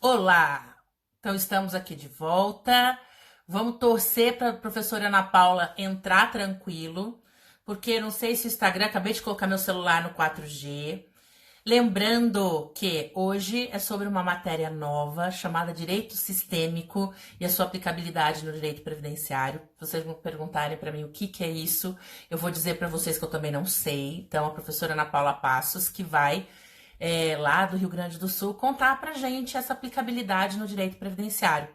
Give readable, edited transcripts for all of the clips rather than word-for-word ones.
Olá! Então estamos aqui de volta. Vamos torcer para a professora Ana Paula entrar tranquilo, porque não sei se o Instagram, acabei de colocar meu celular no 4G. Lembrando que hoje é sobre uma matéria nova chamada Direito Sistêmico e a sua aplicabilidade no direito previdenciário. Se vocês me perguntarem para mim o que é isso, eu vou dizer para vocês que eu também não sei. Então, a professora Ana Paula Passos, que vai lá do Rio Grande do Sul, contar para gente essa aplicabilidade no direito previdenciário.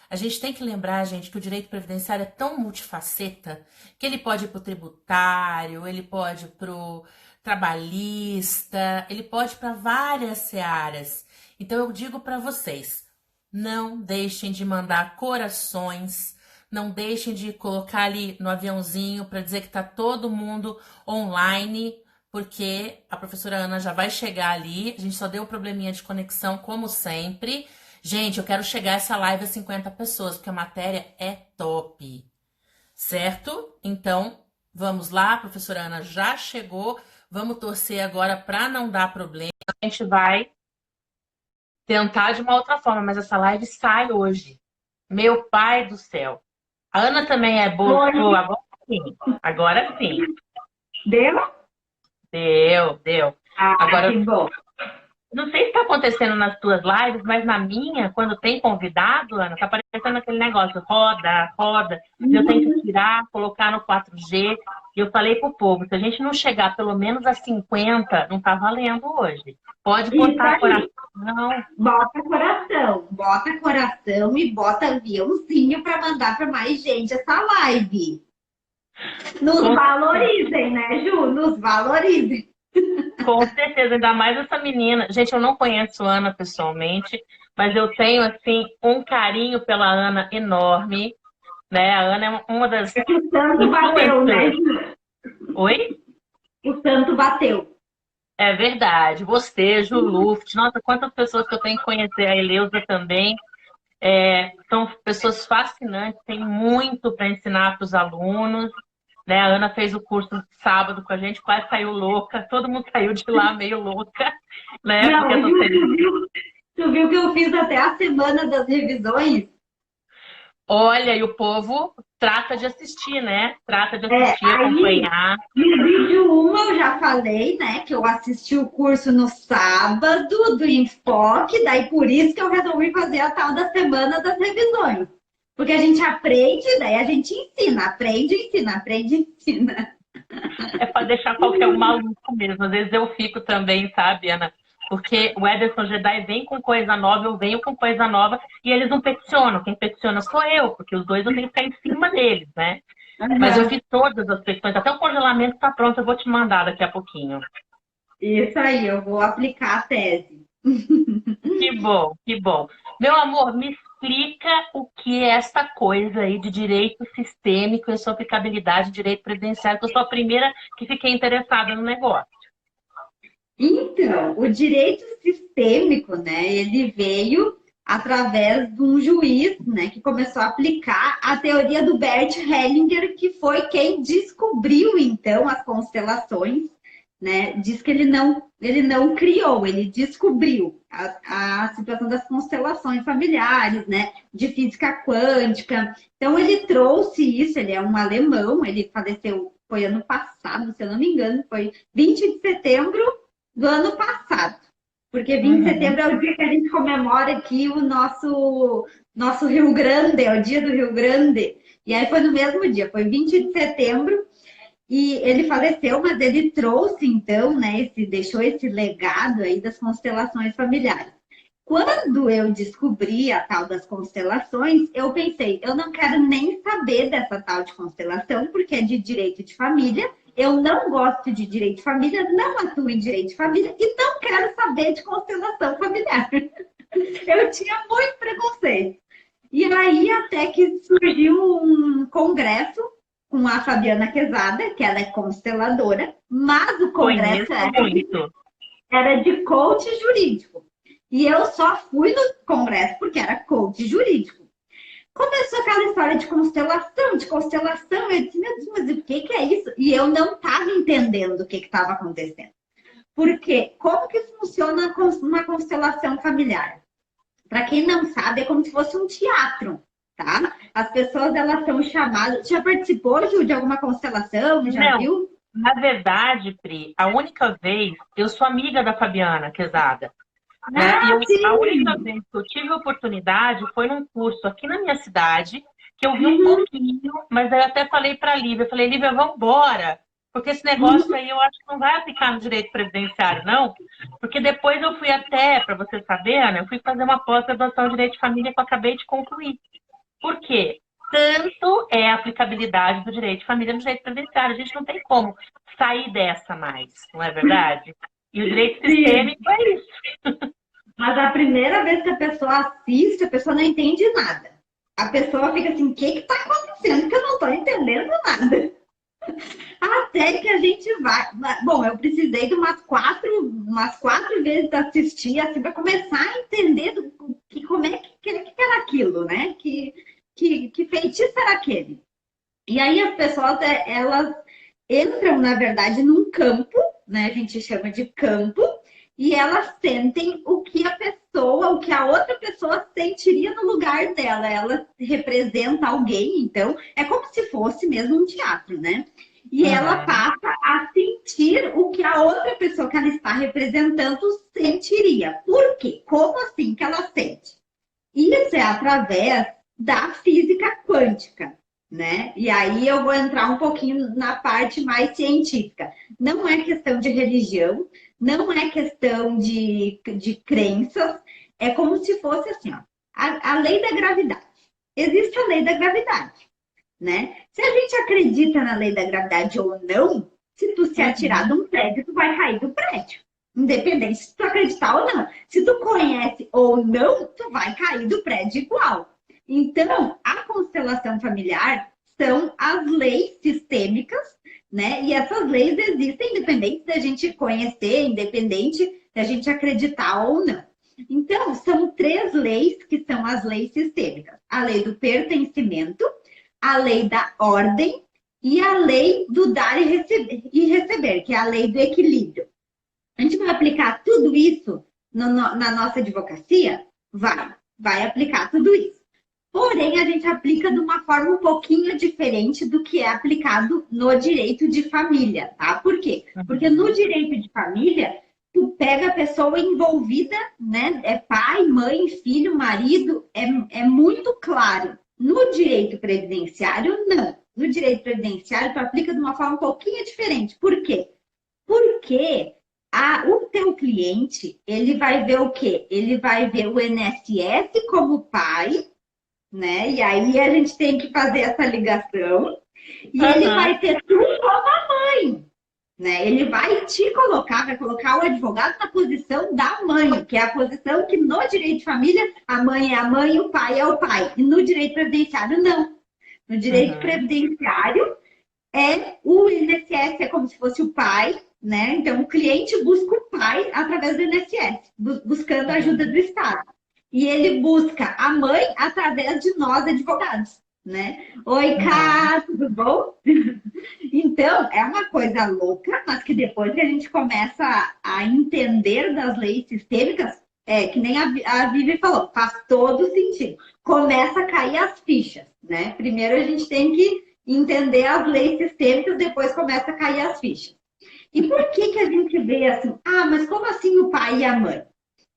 A gente tem que lembrar, gente, que o direito previdenciário é tão multifaceta que ele pode ir para o tributário, ele pode ir para o trabalhista, ele pode ir para várias searas. Então eu digo para vocês, não deixem de mandar corações, não deixem de colocar ali no aviãozinho para dizer que está todo mundo online, porque a professora Ana já vai chegar ali. A gente só deu um probleminha de conexão, como sempre. Gente, eu quero chegar essa live a 50 pessoas, porque a matéria é top. Certo? Então, vamos lá. A professora Ana já chegou. Vamos torcer agora para não dar problema. A gente vai tentar de uma outra forma, mas essa live sai hoje. Meu pai do céu. A Ana também é boa. Agora sim. Agora sim. Deu? Deu. Ah, Agora, que bom. não sei se está acontecendo nas tuas lives, mas na minha, quando tem convidado, Ana, tá aparecendo aquele negócio, roda, e eu tenho que tirar, colocar no 4G. E eu falei pro povo, se a gente não chegar pelo menos a 50, não tá valendo hoje. Pode botar coração. Bota coração e bota aviãozinho para mandar para mais gente essa live. Nos valorizem, né, Ju? Nos valorizem. Com certeza, ainda mais essa menina. Gente, eu não conheço a Ana pessoalmente, mas eu tenho, assim, um carinho pela Ana enorme, né? A Ana é uma das... É que o santo bateu, né, Ju? Oi? O santo bateu. É verdade. Bostejo, Luft. Nossa, quantas pessoas que eu tenho que conhecer. A Eleusa também. São pessoas fascinantes, tem muito para ensinar para os alunos. Né? A Ana fez o curso sábado com a gente, quase saiu louca. Todo mundo saiu de lá meio louca. Né? Não, Porque tu viu que eu fiz até a semana das revisões? olha, e o povo trata de assistir, né? Trata de assistir, acompanhar. No vídeo 1 eu já falei, né, que eu assisti o curso no sábado do Enfoque, daí por isso que eu resolvi fazer a tal da semana das revisões. Porque a gente aprende, daí a gente ensina, aprende, ensina, aprende, ensina. É para deixar qualquer um maluco mesmo. Às vezes eu fico também, sabe, Ana? Porque o Ederson Jedi vem com coisa nova, eu venho com coisa nova, e eles não peticionam. Quem peticiona sou eu, porque os dois eu tenho que ficar em cima deles, né? Mas eu fiz todas as petições, até o congelamento está pronto, eu vou te mandar daqui a pouquinho. Isso aí, eu vou aplicar a tese. Que bom, que bom. Meu amor, me explica o que é essa coisa aí de direito sistêmico e sua aplicabilidade de direito previdenciário, que eu sou a primeira que fiquei interessada no negócio. Então, o direito sistêmico, né, ele veio através de um juiz, né, que começou a aplicar a teoria do Bert Hellinger, que foi quem descobriu, então, as constelações, né, diz que ele não criou, ele descobriu a situação das constelações familiares, né, de física quântica. Então, ele trouxe isso, ele é um alemão, ele faleceu, foi ano passado, se eu não me engano, foi 20 de setembro do ano passado. Porque 20 de setembro é o dia que a gente comemora aqui o nosso Rio Grande, é o dia do Rio Grande. E aí foi no mesmo dia, foi 20 de setembro, e ele faleceu, mas ele trouxe, então, né, deixou esse legado aí das constelações familiares. Quando eu descobri a tal das constelações, eu pensei, eu não quero nem saber dessa tal de constelação, porque é de direito de família, eu não gosto de direito de família, não atuo em direito de família e não quero saber de constelação familiar. Eu tinha muito preconceito. E aí até que surgiu um congresso com a Fabiana Quezada, que ela é consteladora, mas o congresso era de coach jurídico. E eu só fui no congresso porque era coach jurídico. Começou aquela história de constelação. Eu disse, meu Deus, mas o que é isso? E eu não estava entendendo o que estava acontecendo. Porque como que funciona uma constelação familiar? Para quem não sabe, é como se fosse um teatro, tá? As pessoas, elas são chamadas... Já participou, Ju, de alguma constelação? Já Não, viu? na verdade, Pri, a única vez, eu sou amiga da Fabiana Quesada, né? Ah, A única sim! vez que eu tive a oportunidade foi num curso aqui na minha cidade, que eu vi um Uhum, pouquinho, mas aí eu até falei para a Lívia, eu falei, Lívia, vamos embora, porque esse negócio uhum. aí eu acho que não vai aplicar no direito previdenciário, não, porque depois eu fui até, para você saber, Ana, eu fui fazer uma pós-graduação em direito de família que eu acabei de concluir. Por quê? Tanto é a aplicabilidade do direito de família no direito previdenciário. A gente não tem como sair dessa mais, não é verdade? E o direito Sim. sistêmico é isso. Mas a primeira vez que a pessoa assiste, a pessoa não entende nada. A pessoa fica assim, o que está acontecendo? Que eu não estou entendendo nada. Até que a gente vai. Bom, eu precisei de umas quatro vezes assistir, assim, para começar a entender como é que era aquilo, né? Que feitiço era aquele. E aí as pessoas, elas entram, na verdade, num campo, né? A gente chama de campo, e elas sentem o que a pessoa, o que a outra pessoa sentiria no lugar dela. Ela representa alguém, então é como se fosse mesmo um teatro, né? E ela Uhum. passa a sentir o que a outra pessoa que ela está representando sentiria. Por quê? Como assim que ela sente? Isso é através da física quântica, né? E aí eu vou entrar um pouquinho na parte mais científica. Não é questão de religião, não é questão de crenças, é como se fosse assim, ó, a lei da gravidade. Existe a lei da gravidade, né? Se a gente acredita na lei da gravidade ou não, se tu se atirar de Uhum. um prédio, tu vai cair do prédio. Independente se tu acreditar ou não. Se tu conhece ou não, tu vai cair do prédio igual. Então, a constelação familiar são as leis sistêmicas, né? E essas leis existem independente da gente conhecer, independente da gente acreditar ou não. Então, são três leis que são as leis sistêmicas: a lei do pertencimento, a lei da ordem e a lei do dar e receber, que é a lei do equilíbrio. A gente vai aplicar tudo isso na nossa advocacia? Vai aplicar tudo isso. Porém, a gente aplica de uma forma um pouquinho diferente do que é aplicado no direito de família, tá? Por quê? Porque no Uhum. direito de família, tu pega a pessoa envolvida, né? É pai, mãe, filho, marido, é muito claro. No direito previdenciário, não. No direito previdenciário, tu aplica de uma forma um pouquinho diferente. Por quê? Porque o teu cliente, ele vai ver o quê? Ele vai ver o INSS como pai, né? E aí a gente tem que fazer essa ligação. E ele Uhum. vai ter tu como a mãe, né? Ele vai te colocar, vai colocar o advogado na posição da mãe, que é a posição que no direito de família a mãe é a mãe e o pai é o pai. E no direito previdenciário, não. No direito Uhum. previdenciário, o INSS é como se fosse o pai, né? Então o cliente busca o pai através do INSS, buscando a ajuda do Uhum. Estado. E ele busca a mãe através de nós, advogados, né? Oi, Uhum. Cá, tudo bom? Então, é uma coisa louca, mas que depois que a gente começa a entender das leis sistêmicas, que nem a Vivi falou, faz todo sentido. Começa a cair as fichas, né? Primeiro a gente tem que entender as leis sistêmicas, depois começa a cair as fichas. E por que a gente vê assim, mas como assim o pai e a mãe?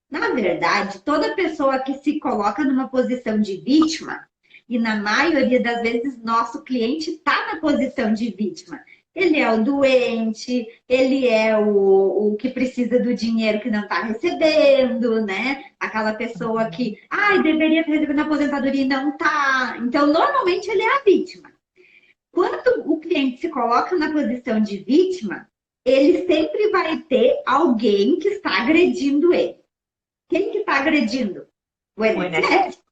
Na verdade, toda pessoa que se coloca numa posição de vítima, e na maioria das vezes nosso cliente está na posição de vítima. Ele é o doente, ele é o que precisa do dinheiro que não está recebendo, né? Aquela pessoa que, deveria estar recebendo aposentadoria e não está. Então, normalmente ele é a vítima. Quando o cliente se coloca na posição de vítima, ele sempre vai ter alguém que está agredindo ele. Quem que está agredindo? O O INSS. INSS,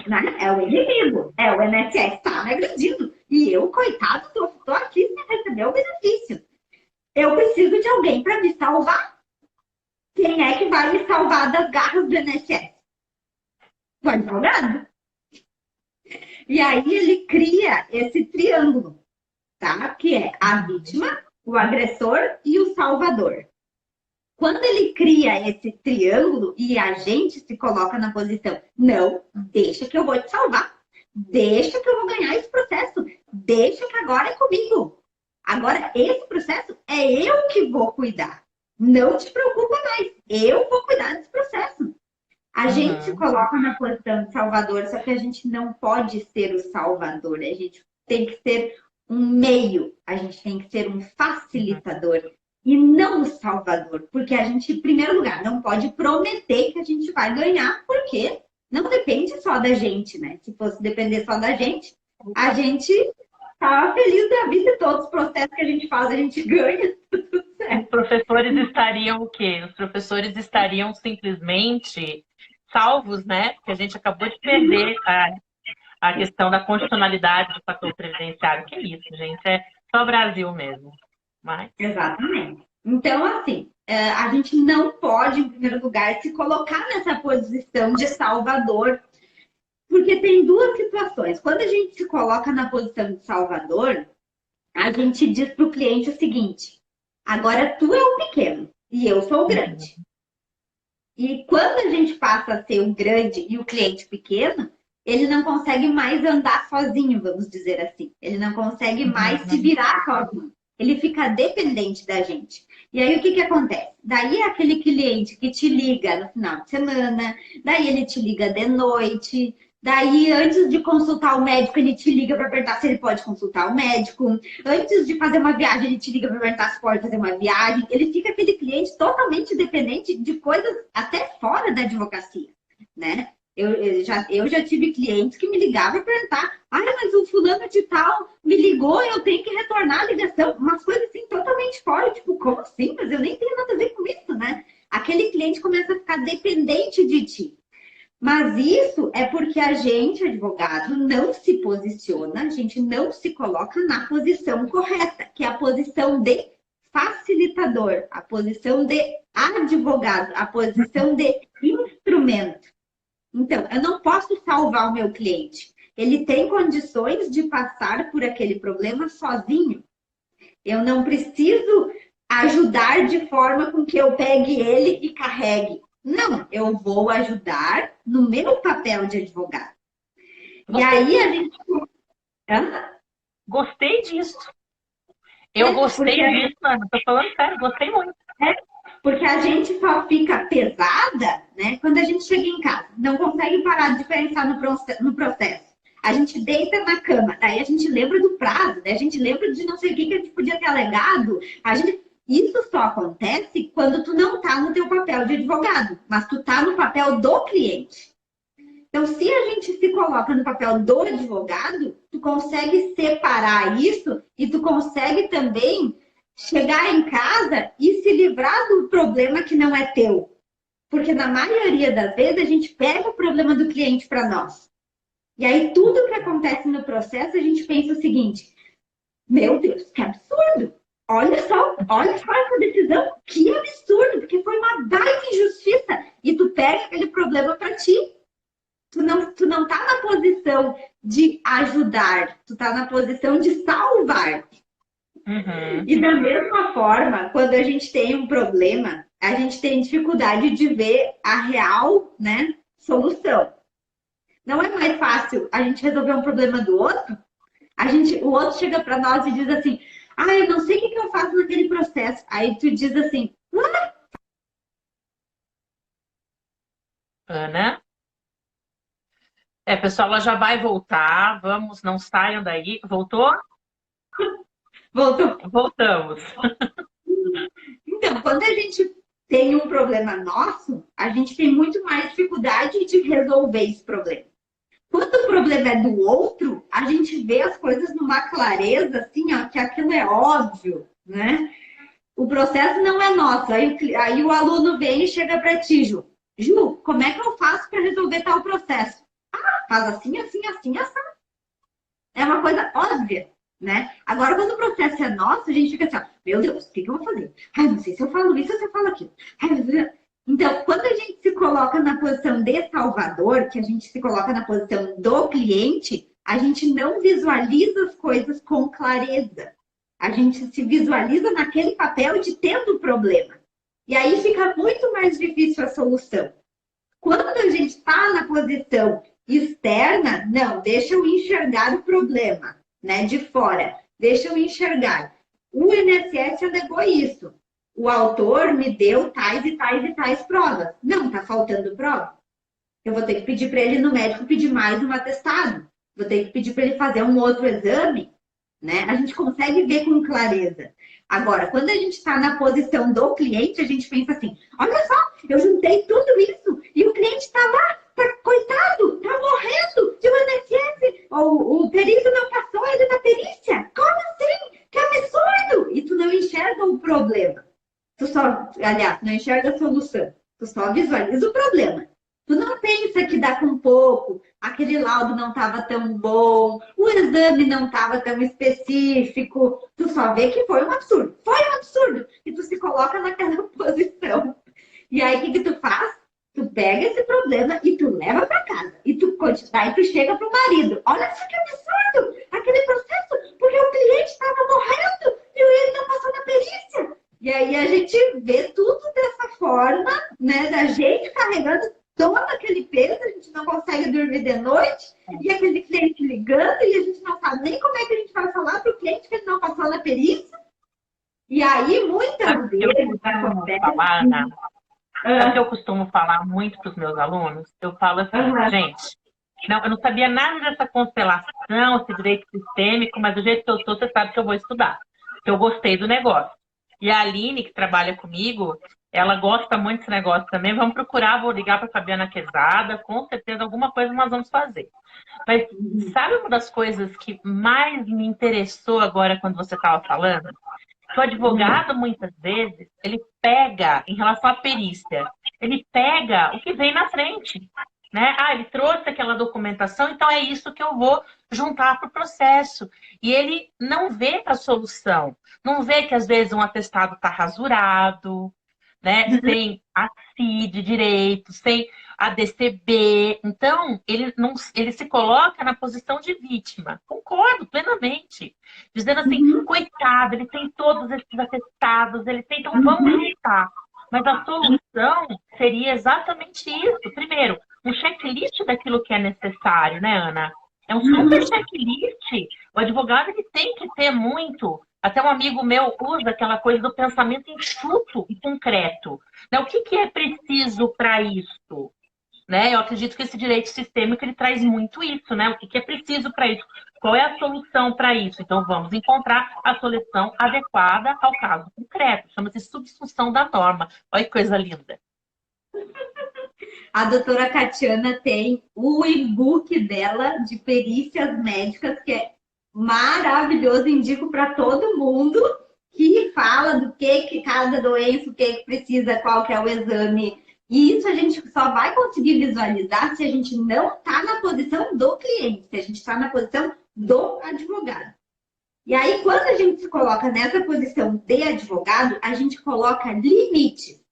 né? É o inimigo. O INSS está me agredindo. E eu, coitado, estou aqui sem receber o benefício. Eu preciso de alguém para me salvar. Quem é que vai me salvar das garras do INSS? O advogado. E aí ele cria esse triângulo, tá? Que é a vítima, o agressor e o salvador. Quando ele cria esse triângulo e a gente se coloca na posição, não, deixa que eu vou te salvar, deixa que eu vou ganhar esse processo, deixa que agora é comigo. Agora, esse processo é eu que vou cuidar. Não te preocupa mais, eu vou cuidar desse processo. A gente se coloca na posição de salvador, só que a gente não pode ser o salvador, a gente tem que ser um meio, a gente tem que ser um facilitador e não o salvador, porque a gente, em primeiro lugar, não pode prometer que a gente vai ganhar, porque não depende só da gente, né? Se fosse depender só da gente, a gente tá feliz da vida e todos os processos que a gente faz, a gente ganha. Os professores estariam o quê? Os professores estariam simplesmente salvos, né? Porque a gente acabou de perder a questão da constitucionalidade do fator previdenciário. Que é isso, gente? É só Brasil mesmo. Mas... Exatamente. Então, assim, a gente não pode, em primeiro lugar, se colocar nessa posição de salvador, porque tem duas situações. Quando a gente se coloca na posição de salvador, a gente diz para o cliente o seguinte: agora tu é o pequeno e eu sou o grande. E quando a gente passa a ser o grande e o cliente pequeno, ele não consegue mais andar sozinho, vamos dizer assim. Ele não consegue mais se virar sozinho. Ele fica dependente da gente. E aí, o que acontece? Daí é aquele cliente que te liga no final de semana, daí ele te liga de noite, daí antes de consultar o médico, ele te liga para perguntar se ele pode consultar o médico. Antes de fazer uma viagem, ele te liga para perguntar se pode fazer uma viagem. Ele fica aquele cliente totalmente dependente de coisas até fora da advocacia, né? Eu já tive clientes que me ligavam para perguntar: mas o fulano de tal me ligou, eu tenho que retornar a ligação. Umas coisas assim totalmente fora, tipo, como assim? Mas eu nem tenho nada a ver com isso, né? Aquele cliente começa a ficar dependente de ti. Mas isso é porque a gente, advogado, não se posiciona, a gente não se coloca na posição correta, que é a posição de facilitador, a posição de advogado, a posição de instrumento. Então, eu não posso salvar o meu cliente. Ele tem condições de passar por aquele problema sozinho. Eu não preciso ajudar de forma com que eu pegue ele e carregue. Não, eu vou ajudar no meu papel de advogado. E aí a gente... Gostei disso. Eu gostei disso, Ana. Tô falando sério, gostei muito. Porque a gente só fica pesada, né, quando a gente chega em casa. Não consegue parar de pensar no processo. A gente deita na cama, daí a gente lembra do prazo, daí a gente lembra de não sei o que a gente podia ter alegado. Isso só acontece quando tu não tá no teu papel de advogado, mas tu tá no papel do cliente. Então, se a gente se coloca no papel do advogado, tu consegue separar isso e tu consegue também chegar em casa e se livrar do problema que não é teu. Porque na maioria das vezes a gente pega o problema do cliente para nós. E aí tudo que acontece no processo a gente pensa o seguinte: meu Deus, que absurdo! Olha só essa decisão, que absurdo, porque foi uma baita injustiça. E tu pega aquele problema para ti. Tu não tá na posição de ajudar, tu tá na posição de salvar. E da mesma forma, quando a gente tem um problema, a gente tem dificuldade de ver a real, né, solução. Não é mais fácil a gente resolver um problema do outro? O outro chega para nós e diz assim: eu não sei o que eu faço naquele processo. Aí tu diz assim: Ana? Pessoal, ela já vai voltar. Vamos, não saiam daí. Voltou? Voltou. Voltamos. Então, quando a gente tem um problema nosso, a gente tem muito mais dificuldade de resolver esse problema. Quando o problema é do outro, a gente vê as coisas numa clareza, assim, ó, que aquilo é óbvio, né? O processo não é nosso. Aí o aluno vem e chega para ti: Ju, como é que eu faço para resolver tal processo? Faz assim, assim, assim, assim. É uma coisa óbvia, né? Agora, quando o processo é nosso, a gente fica assim: meu Deus, o que eu vou fazer? Não sei se eu falo isso ou se eu falo aquilo. Então, quando a gente se coloca na posição de salvador, que a gente se coloca na posição do cliente, a gente não visualiza as coisas com clareza. A gente se visualiza naquele papel de tendo problema. E aí fica muito mais difícil a solução. Quando a gente está na posição externa, não, deixa eu enxergar o problema, né, de fora, deixa eu enxergar. O INSS alegou isso. O autor me deu tais e tais e tais provas. Não, está faltando prova. Eu vou ter que pedir para ele no médico pedir mais um atestado. Vou ter que pedir para ele fazer um outro exame, né? A gente consegue ver com clareza. Agora, quando a gente está na posição do cliente, a gente pensa assim: olha só, eu juntei tudo isso e o cliente está lá, tá, coitado, tá morrendo de INSS. O perito não passou ele na perícia. Como assim? Que absurdo! E tu não enxerga o problema. Tu só, aliás, não enxerga a solução. Tu só visualiza o problema. Tu não pensa que dá com pouco, aquele laudo não estava tão bom, o exame não estava tão específico. Tu só vê que foi um absurdo. Foi um absurdo. E tu se coloca naquela posição. E aí, o que tu faz? Tu pega esse problema e tu leva para casa. E tu chega pro marido. Olha só que absurdo! Aquele processo, porque o cliente estava morrendo e ele não passou na perícia. E aí a gente vê tudo dessa forma, né? Da gente carregando todo aquele peso, a gente não consegue dormir de noite, e aquele cliente ligando, e a gente não sabe nem como é que a gente vai falar para o cliente que ele não passou na perícia. E aí, muitas vezes, acontece... Sabe o que eu costumo falar muito para os meus alunos? Eu falo assim, gente, não, eu não sabia nada dessa constelação, esse direito sistêmico, mas do jeito que eu sou, você sabe que eu vou estudar. Que eu gostei do negócio. E a Aline, que trabalha comigo, ela gosta muito desse negócio também. Vamos procurar, vou ligar para a Fabiana Quezada, com certeza alguma coisa nós vamos fazer. Mas sabe uma das coisas que mais me interessou agora quando você estava falando? Que o advogado, muitas vezes, ele pega, em relação à perícia, ele pega o que vem na frente. Né? Ah, ele trouxe aquela documentação, então é isso que eu vou juntar para o processo. E ele não vê a solução. Não vê que, às vezes, um atestado está rasurado, né? Sem a CID direito, sem a DCB. Então, ele se coloca na posição de vítima. Concordo plenamente. Dizendo assim, coitado, ele tem todos esses atestados, ele tem, então vamos juntar. Mas a solução seria exatamente isso. Primeiro, um checklist daquilo que é necessário, né, Ana? É um super checklist. O advogado ele tem que ter muito. Até um amigo meu usa aquela coisa do pensamento enxuto e concreto. Né? O que é preciso para isso? Né? Eu acredito que esse direito sistêmico ele traz muito isso, né? O que é preciso para isso? Qual é a solução para isso? Então, vamos encontrar a solução adequada ao caso concreto. Chama-se subsunção da norma. Olha que coisa linda. A doutora Catiana tem o e-book dela de perícias médicas, que é maravilhoso, indico para todo mundo, que fala do que cada doença, o que precisa, qual que é o exame. E isso a gente só vai conseguir visualizar se a gente não está na posição do cliente, se a gente está na posição do advogado. E aí, quando a gente se coloca nessa posição de advogado, a gente coloca limites.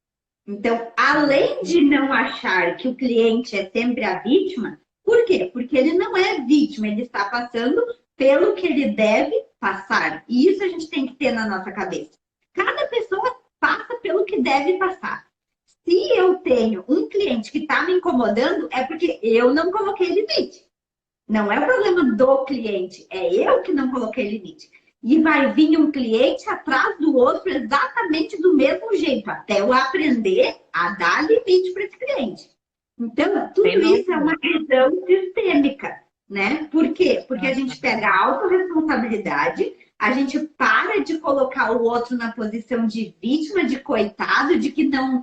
Então, além de não achar que o cliente é sempre a vítima, por quê? Porque ele não é vítima, ele está passando pelo que ele deve passar. E isso a gente tem que ter na nossa cabeça. Cada pessoa passa pelo que deve passar. Se eu tenho um cliente que está me incomodando, é porque eu não coloquei limite. Não é o problema do cliente, é eu que não coloquei limite. E vai vir um cliente atrás do outro exatamente do mesmo jeito, até eu aprender a dar limite para esse cliente. Então, tudo isso é uma visão sistêmica, né? Por quê? Porque a gente pega a autorresponsabilidade, a gente para de colocar o outro na posição de vítima, de coitado, de que não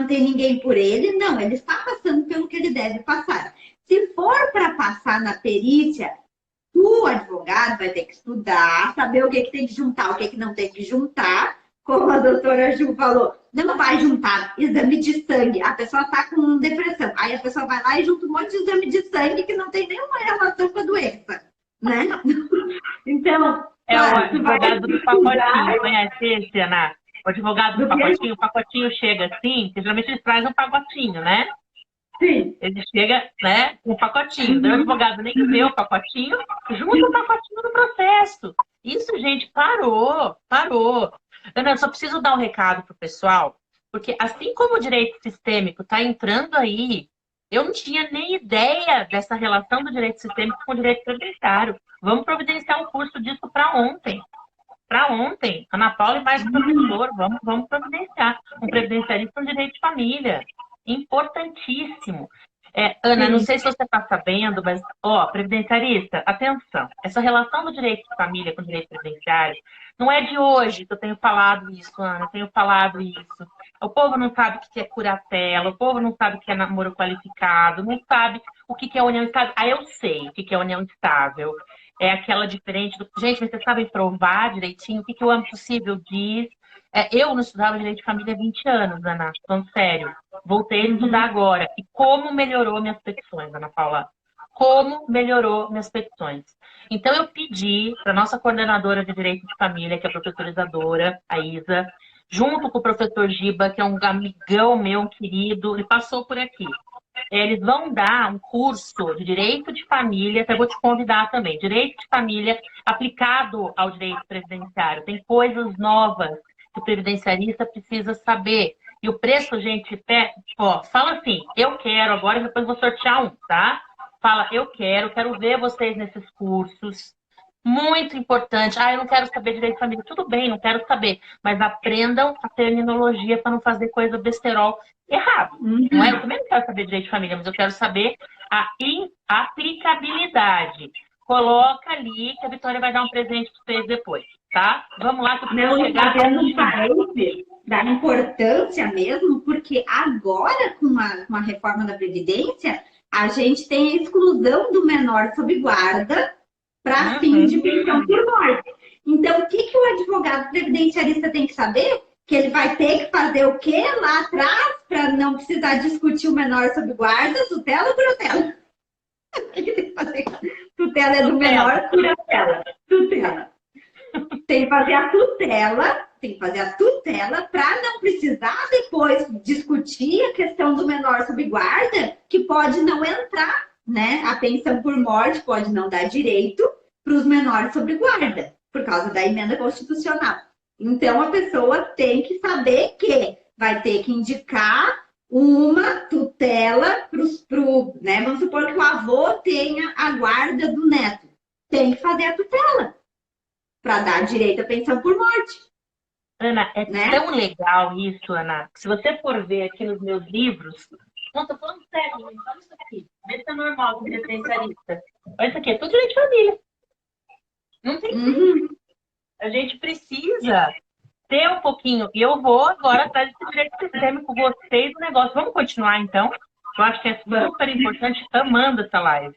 tem ninguém por ele. Não, ele está passando pelo que ele deve passar. Se for para passar na perícia, o advogado vai ter que estudar, saber o que tem que juntar, o que não tem que juntar. Como a doutora Ju falou, não vai juntar exame de sangue. A pessoa está com depressão. Aí a pessoa vai lá e junta um monte de exame de sangue que não tem nenhuma relação com a doença. Né? Então, o advogado do pacotinho, conhece esse, Ana? O advogado do pacotinho, o pacotinho chega assim, que geralmente eles trazem um pacotinho, né? Sim. Ele chega, né, com o pacotinho. Daí o advogado nem vê o pacotinho, junta o pacotinho no processo. Isso, gente, parou. Ana, eu só preciso dar um recado pro pessoal, Porque assim como o direito sistêmico está entrando aí, eu não tinha nem ideia dessa relação do direito sistêmico com o direito previdenciário. Vamos providenciar um curso disso para ontem. Para ontem, Ana Paula e mais o professor, vamos providenciar um previdenciarista no direito de família. Importantíssimo. Ana, não Sim. sei se você está sabendo, mas, ó, previdenciarista, atenção. Essa relação do direito de família com o direito previdenciário não é de hoje que eu tenho falado isso, Ana, eu tenho falado isso. O povo não sabe o que é curatela, o povo não sabe o que é namoro qualificado, não sabe o que é união estável. Ah, eu sei o que é união estável. É aquela diferente do. Gente, mas vocês sabem provar direitinho o que o âmbito civil diz. Eu não estudava direito de família há 20 anos, Ana, falando sério. Voltei a estudar agora. E como melhorou minhas petições, Ana Paula? Como melhorou minhas petições? Então, eu pedi para a nossa coordenadora de direito de família, que é a professora Isadora, a Isa, junto com o professor Giba, que é um amigão meu, querido, ele passou por aqui. Eles vão dar um curso de direito de família, que eu vou te convidar também. Direito de família aplicado ao direito previdenciário. Tem coisas novas que o previdenciarista precisa saber. E o preço, gente, fala assim, eu quero agora, depois vou sortear um, tá? Fala, eu quero ver vocês nesses cursos. Muito importante. Ah, eu não quero saber direito de família. Tudo bem, não quero saber. Mas aprendam a terminologia para não fazer coisa besterol errado. Não é? Eu também não quero saber direito de família, mas eu quero saber a aplicabilidade. Coloca ali que a Vitória vai dar um presente para vocês depois, tá? Vamos lá, que eu preciso chegar. Fazendo um parênteses da importância mesmo, porque agora, com a reforma da Previdência, a gente tem a exclusão do menor sob guarda para fim de pensão por morte. Então, o que o advogado previdenciarista tem que saber? Que ele vai ter que fazer o quê lá atrás para não precisar discutir o menor sob guarda, tutela ou curatela? O que tem que fazer? Tutela é do menor, curatela. Tutela. Tem que fazer a tutela para não precisar depois discutir a questão do menor sob guarda, que pode não entrar, né? A pensão por morte pode não dar direito para os menores sob guarda, por causa da emenda constitucional. Então, a pessoa tem que saber que vai ter que indicar uma tutela né? Vamos supor que o avô tenha a guarda do neto. Tem que fazer a tutela para dar direito à pensão por morte. Ana, é tão legal isso, Ana. Se você for ver aqui nos meus livros, não, tô falando sério, olha isso aqui. Vê se é normal, previdenciarista. Olha isso aqui, é tudo direito de família. Não tem jeito. A gente precisa ter um pouquinho. E eu vou agora atrás desse direito sistêmico, gostei do negócio. Vamos continuar, então? Eu acho que é super importante, amando essa live.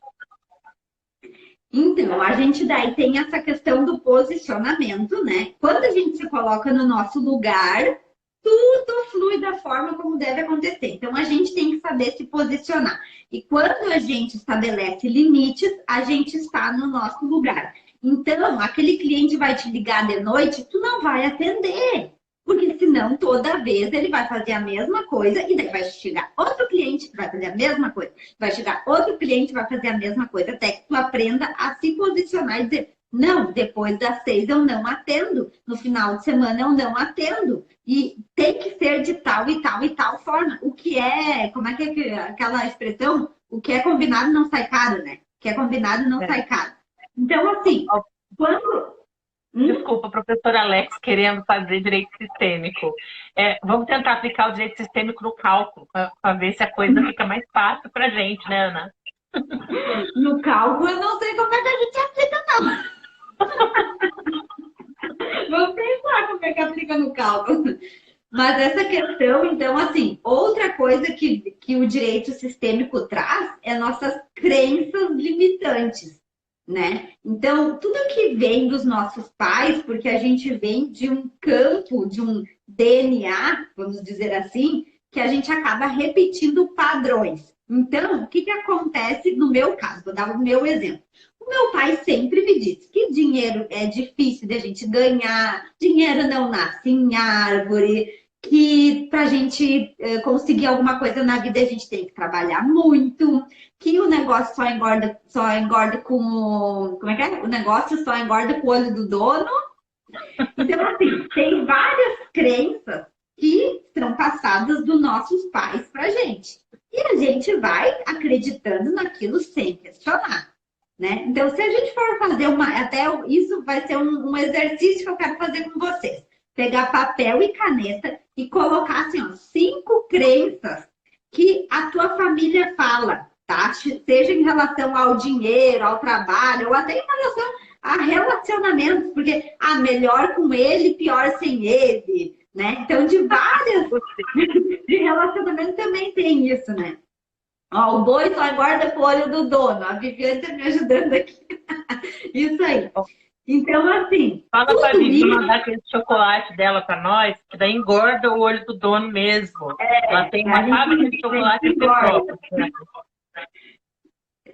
Então, a gente daí tem essa questão do posicionamento, né? Quando a gente se coloca no nosso lugar, tudo flui da forma como deve acontecer. Então, a gente tem que saber se posicionar. E quando a gente estabelece limites, a gente está no nosso lugar. Então, aquele cliente vai te ligar de noite, tu não vai atender. Porque senão, toda vez, ele vai fazer a mesma coisa e daí vai chegar outro cliente que vai fazer a mesma coisa. Vai chegar outro cliente que vai fazer a mesma coisa, até que tu aprenda a se posicionar e dizer, não, depois das 6 eu não atendo, no final de semana eu não atendo. E tem que ser de tal e tal e tal forma. O que é, como é que é aquela expressão? O que é combinado não sai caro, né? O que é combinado não sai caro. Então, assim, quando... Desculpa, professor Alex, querendo fazer direito sistêmico. Vamos tentar aplicar o direito sistêmico no cálculo, para ver se a coisa fica mais fácil para a gente, né, Ana? No cálculo, eu não sei como é que a gente aplica, não. Vamos pensar como é que aplica no cálculo. Mas essa questão, então, assim, outra coisa que o direito sistêmico traz é nossas crenças limitantes. Né? Então, tudo que vem dos nossos pais, porque a gente vem de um campo, de um DNA, vamos dizer assim, que a gente acaba repetindo padrões. Então, o que acontece no meu caso? Vou dar o meu exemplo. O meu pai sempre me disse que dinheiro é difícil de a gente ganhar, dinheiro não nasce em árvore, que para a gente conseguir alguma coisa na vida a gente tem que trabalhar muito, que o negócio só engorda com como é que é? O negócio só engorda com o olho do dono. Então, assim, tem várias crenças que são passadas dos nossos pais pra gente. E a gente vai acreditando naquilo sem questionar, né? Então, se a gente for fazer até isso vai ser um exercício que eu quero fazer com vocês. Pegar papel e caneta e colocar assim, ó, 5 crenças que a tua família fala, tá? Seja em relação ao dinheiro, ao trabalho, ou até em relação a relacionamentos, porque melhor com ele, pior sem ele, né? Então, de várias de relacionamento também tem isso, né? Ó, o boi só engorda pro olho do dono. A Viviane tá me ajudando aqui. Isso aí. Então, assim. Fala pra Vivi mandar aquele chocolate dela pra nós, que daí engorda o olho do dono mesmo. Ela tem uma fábrica de chocolate em Petrópolis.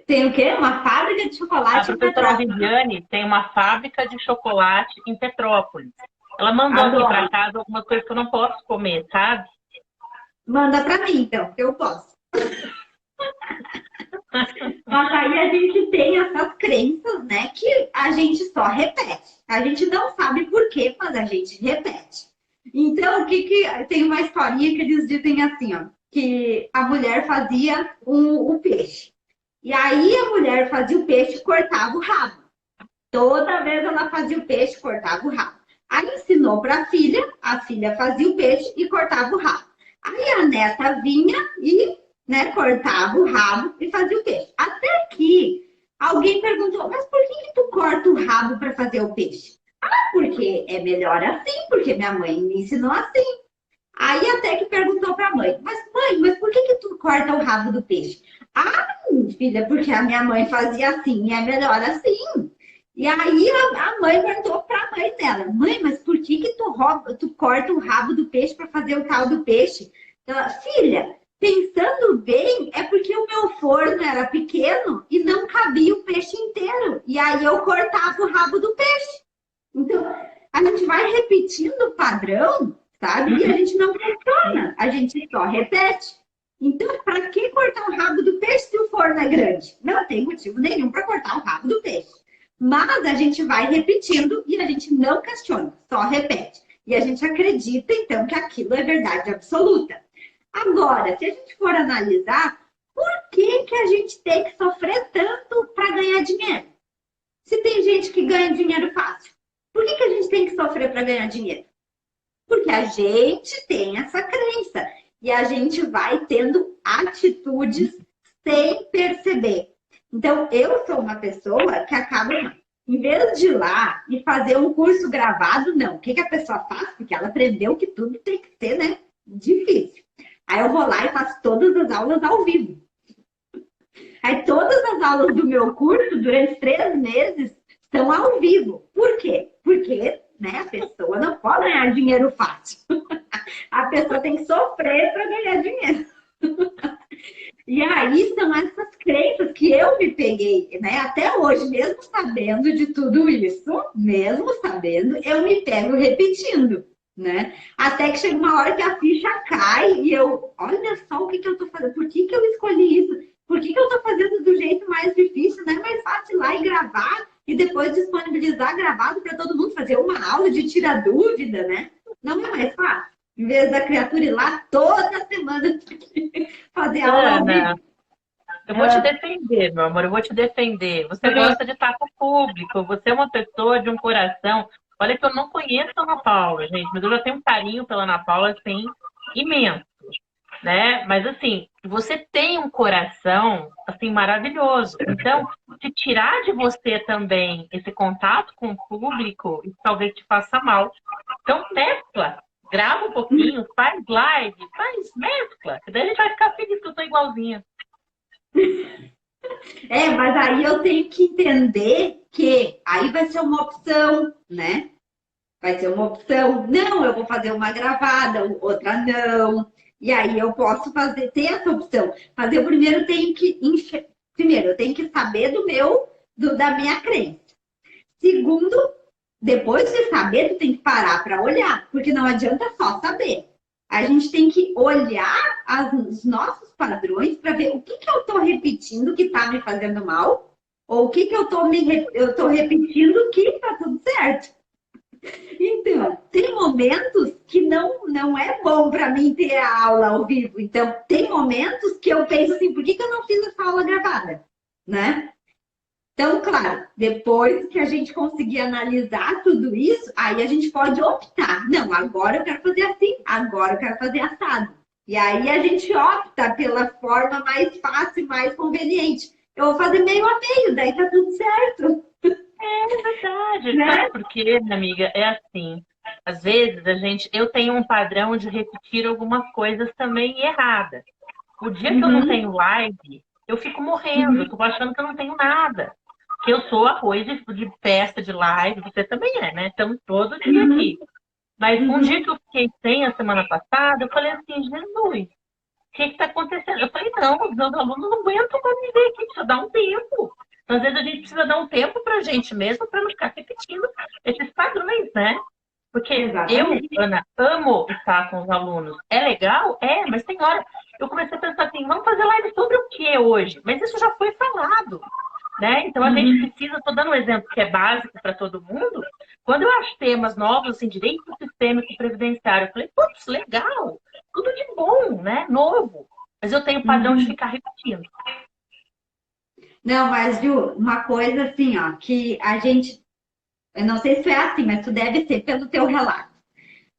Tem o quê? Uma fábrica de chocolate em Petrópolis. A professora Viviane tem uma fábrica de chocolate em Petrópolis. Ela mandou aqui pra casa algumas coisas que eu não posso comer, sabe? Manda pra mim, então, que eu posso. Mas aí a gente tem essas crenças, né, que a gente só repete. A gente não sabe por quê, mas a gente repete. Então, tem uma historinha que eles dizem assim, ó, que a mulher fazia o peixe. E aí a mulher fazia o peixe e cortava o rabo. Toda vez ela fazia o peixe e cortava o rabo. Aí ensinou para a filha fazia o peixe e cortava o rabo. Aí a neta vinha e, né, cortava o rabo e fazia o peixe. Até que alguém perguntou, mas por que tu corta o rabo para fazer o peixe? Porque é melhor assim, porque minha mãe me ensinou assim. Aí até que perguntou para a mãe, mas por que tu corta o rabo do peixe? Filha, porque a minha mãe fazia assim e é melhor assim. E aí a mãe perguntou para a mãe dela, mãe, mas por que tu corta o rabo do peixe para fazer o tal do peixe? Ela, filha, pensando bem, é porque o meu forno era pequeno e não cabia o peixe inteiro. E aí eu cortava o rabo do peixe. Então, a gente vai repetindo o padrão, sabe? E a gente não questiona, a gente só repete. Então, para que cortar o rabo do peixe se o forno é grande? Não tem motivo nenhum para cortar o rabo do peixe. Mas a gente vai repetindo e a gente não questiona, só repete. E a gente acredita, então, que aquilo é verdade absoluta. Agora, se a gente for analisar, por que a gente tem que sofrer tanto para ganhar dinheiro? Se tem gente que ganha dinheiro fácil, por que a gente tem que sofrer para ganhar dinheiro? Porque a gente tem essa crença e a gente vai tendo atitudes sem perceber. Então, eu sou uma pessoa que acaba, em vez de ir lá e fazer um curso gravado, não. O que a pessoa faz? Porque ela aprendeu que tudo tem que ser, né, difícil. Aí eu vou lá e faço todas as aulas ao vivo. Aí todas as aulas do meu curso, durante 3 meses, são ao vivo. Por quê? Porque, né, a pessoa não pode ganhar dinheiro fácil. A pessoa tem que sofrer para ganhar dinheiro. E aí são essas crenças que eu me peguei, né? Até hoje, mesmo sabendo de tudo isso, mesmo sabendo, eu me pego repetindo, né? Até que chega uma hora que a ficha cai e eu, olha só o que eu tô fazendo, por que eu escolhi isso? Por que eu tô fazendo do jeito mais difícil? Não é mais fácil ir lá e gravar e depois disponibilizar gravado para todo mundo fazer uma aula de tirar dúvida, né? Não é mais fácil. Em vez da criatura ir lá toda semana fazer aula ao vivo. Eu vou te defender, meu amor, eu vou te defender. Você gosta de estar com o público, você é uma pessoa de um coração. Olha que eu não conheço a Ana Paula, gente, mas eu já tenho um carinho pela Ana Paula, assim, imenso, né? Mas, assim, você tem um coração, assim, maravilhoso. Então, se tirar de você também esse contato com o público, isso talvez te faça mal. Então, mescla. Grava um pouquinho, faz live, faz mescla. Daí a gente vai ficar feliz que eu tô igualzinha. Mas aí eu tenho que entender que aí vai ser uma opção, né? Vai ser uma opção. Não, eu vou fazer uma gravada, outra não. E aí eu posso ter essa opção. Mas eu primeiro tenho que primeiro, eu tenho que saber da minha crença. Segundo, depois de saber, tu tem que parar para olhar, porque não adianta só saber. A gente tem que olhar os nossos padrões para ver o que eu estou repetindo que está me fazendo mal, ou o que eu estou repetindo que está tudo certo. Então, tem momentos que não é bom para mim ter a aula ao vivo. Então, tem momentos que eu penso assim, por que eu não fiz essa aula gravada, né? Então, claro, depois que a gente conseguir analisar tudo isso, aí a gente pode optar. Não, agora eu quero fazer assim, agora eu quero fazer assado. E aí a gente opta pela forma mais fácil, mais conveniente. Eu vou fazer meio a meio, daí tá tudo certo. É verdade. Né? Sabe por quê, minha amiga? É assim. Às vezes eu tenho um padrão de repetir algumas coisas também erradas. O dia que eu não tenho live, eu fico morrendo, eu tô achando que eu não tenho nada. Que eu sou arroz de festa, de live, você também é, né? Estamos todo dia aqui. Mas um dia que eu fiquei sem a semana passada, eu falei assim, Jesus, o que está acontecendo? Eu falei, não, os meus alunos não aguentam conviver aqui, precisa dar um tempo. Então, às vezes a gente precisa dar um tempo para a gente mesmo, para não ficar repetindo esses padrões, né? Porque Exatamente. eu, Ana, amo estar com os alunos. É legal? É, mas tem hora. Eu comecei a pensar assim, vamos fazer live sobre o que hoje? Mas isso já foi falado, né? Então a gente precisa, estou dando um exemplo que é básico para todo mundo. Quando eu acho temas novos, assim, direito sistêmico previdenciário, eu falei, putz, legal, tudo de bom, né? Novo. Mas eu tenho o padrão de ficar repetindo. Não, mas, Ju, uma coisa assim, ó, que a gente. Eu não sei se é assim, mas tu deve ser pelo teu relato.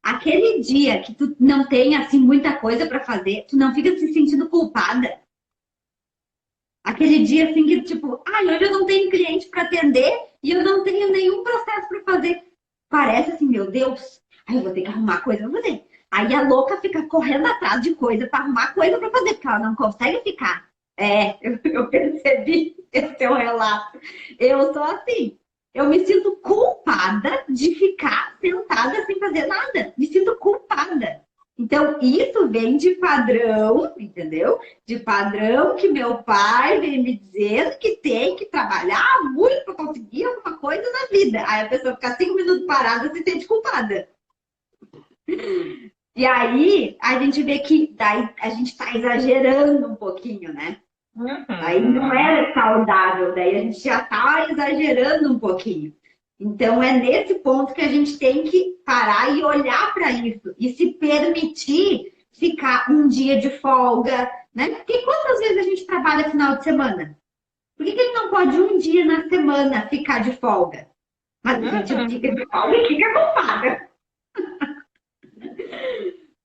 Aquele dia que tu não tem, assim, muita coisa para fazer, tu não fica se sentindo culpada. Aquele dia, assim, que tipo, hoje eu não tenho cliente para atender e eu não tenho nenhum processo para fazer. Parece assim, meu Deus, eu vou ter que arrumar coisa para fazer. Aí a louca fica correndo atrás de coisa para arrumar coisa para fazer, porque ela não consegue ficar. Eu percebi esse teu relato. Eu sou assim. Eu me sinto culpada de ficar sentada sem fazer nada. Me sinto culpada. Então, isso vem de padrão, entendeu? De padrão que meu pai vem me dizendo que tem que trabalhar muito para conseguir alguma coisa na vida. Aí a pessoa fica 5 minutos parada e se sente culpada. E aí a gente vê que daí a gente está exagerando um pouquinho, né? Aí não é saudável, daí a gente já está exagerando um pouquinho. Então é nesse ponto que a gente tem que parar e olhar para isso e se permitir ficar um dia de folga, né? Porque quantas vezes a gente trabalha final de semana? Por que ele não pode um dia na semana ficar de folga? Mas a gente fica de folga e fica culpada.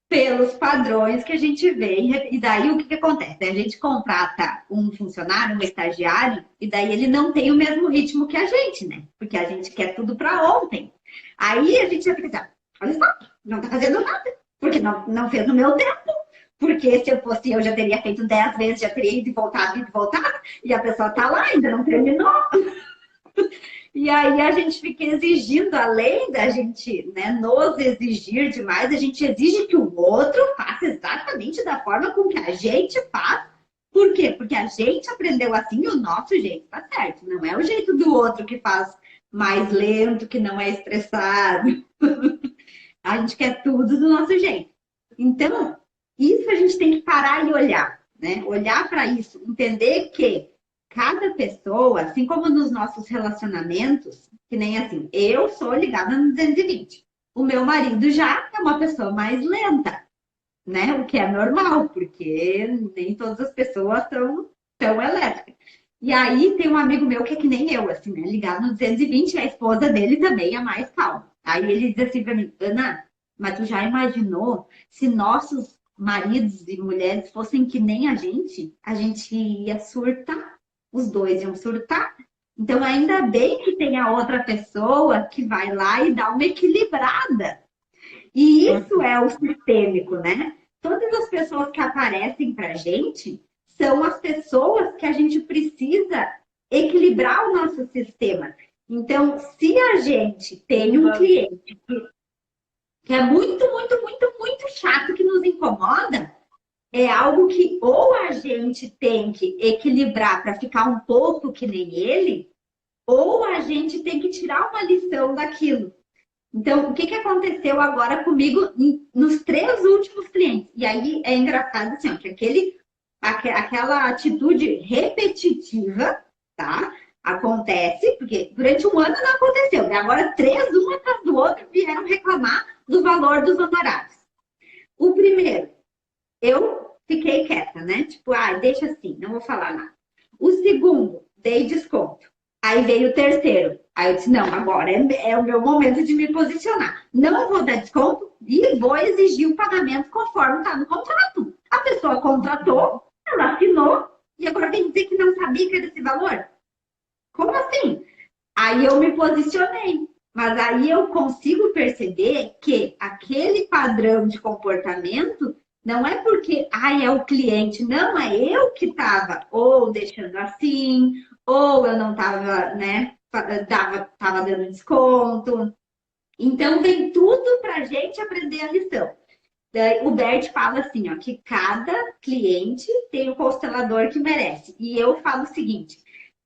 Pelos padrões que a gente vê. E daí o que acontece? A gente contrata um funcionário, um estagiário, e daí ele não tem o mesmo ritmo que a gente, né? Porque a gente quer tudo para ontem. Aí a gente já fica assim, olha só, não tá fazendo nada, porque não fez no meu tempo. Porque se eu fosse eu já teria feito 10 vezes, já teria ido e voltado, e a pessoa tá lá, ainda não terminou. E aí a gente fica exigindo, além da gente, né, nos exigir demais, a gente exige que o outro faça exatamente da forma com que a gente faz. Por quê? Porque a gente aprendeu assim e o nosso jeito tá certo. Não é o jeito do outro que faz mais lento, que não é estressado. A gente quer tudo do nosso jeito. Então, isso a gente tem que parar e olhar, né? Olhar para isso, entender que cada pessoa, assim como nos nossos relacionamentos, que nem assim, eu sou ligada no 220. O meu marido já é uma pessoa mais lenta, né? O que é normal, porque nem todas as pessoas são tão elétricas. E aí tem um amigo meu que é que nem eu, assim, né? Ligado no 220, e a esposa dele também é mais calma. Aí ele diz assim pra mim, Ana, mas tu já imaginou se nossos maridos e mulheres fossem que nem a gente ia surtar? Os dois iam surtar. Então, ainda bem que tem a outra pessoa que vai lá e dá uma equilibrada. E isso é o sistêmico, né? Todas as pessoas que aparecem pra gente são as pessoas que a gente precisa equilibrar o nosso sistema. Então, se a gente tem um cliente que é muito, muito, muito, muito chato, que nos incomoda, é algo que ou a gente tem que equilibrar para ficar um pouco que nem ele, ou a gente tem que tirar uma lição daquilo. Então, o que aconteceu agora comigo nos 3 últimos clientes? E aí é engraçado assim, ó, que aquela atitude repetitiva, tá? Acontece, porque durante um ano não aconteceu. E agora 3, um atrás do outro, vieram reclamar do valor dos honorários. O primeiro, eu fiquei quieta, né? Tipo, deixa assim, não vou falar nada. O segundo, dei desconto. Aí veio o terceiro. Aí eu disse, não, agora é o meu momento de me posicionar. Não vou dar desconto e vou exigir o pagamento conforme está no contrato. A pessoa contratou, ela assinou, e agora vem dizer que não sabia que era esse valor? Como assim? Aí eu me posicionei. Mas aí eu consigo perceber que aquele padrão de comportamento não é porque, é o cliente, não, é eu que estava ou deixando assim, ou eu não estava, né, tava dando desconto. Então, vem tudo para a gente aprender a lição. O Bert fala assim, ó, que cada cliente tem o constelador que merece. E eu falo o seguinte,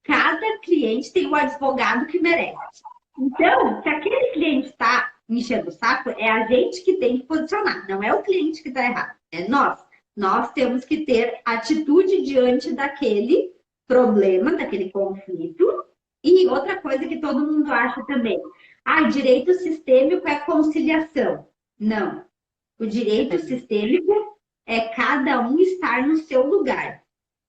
cada cliente tem o advogado que merece. Então, se aquele cliente está enchendo o saco, é a gente que tem que posicionar, não é o cliente que está errado, é nós. Nós temos que ter atitude diante daquele problema, daquele conflito. E outra coisa que todo mundo acha também, direito sistêmico é conciliação. Não. O direito sistêmico é cada um estar no seu lugar.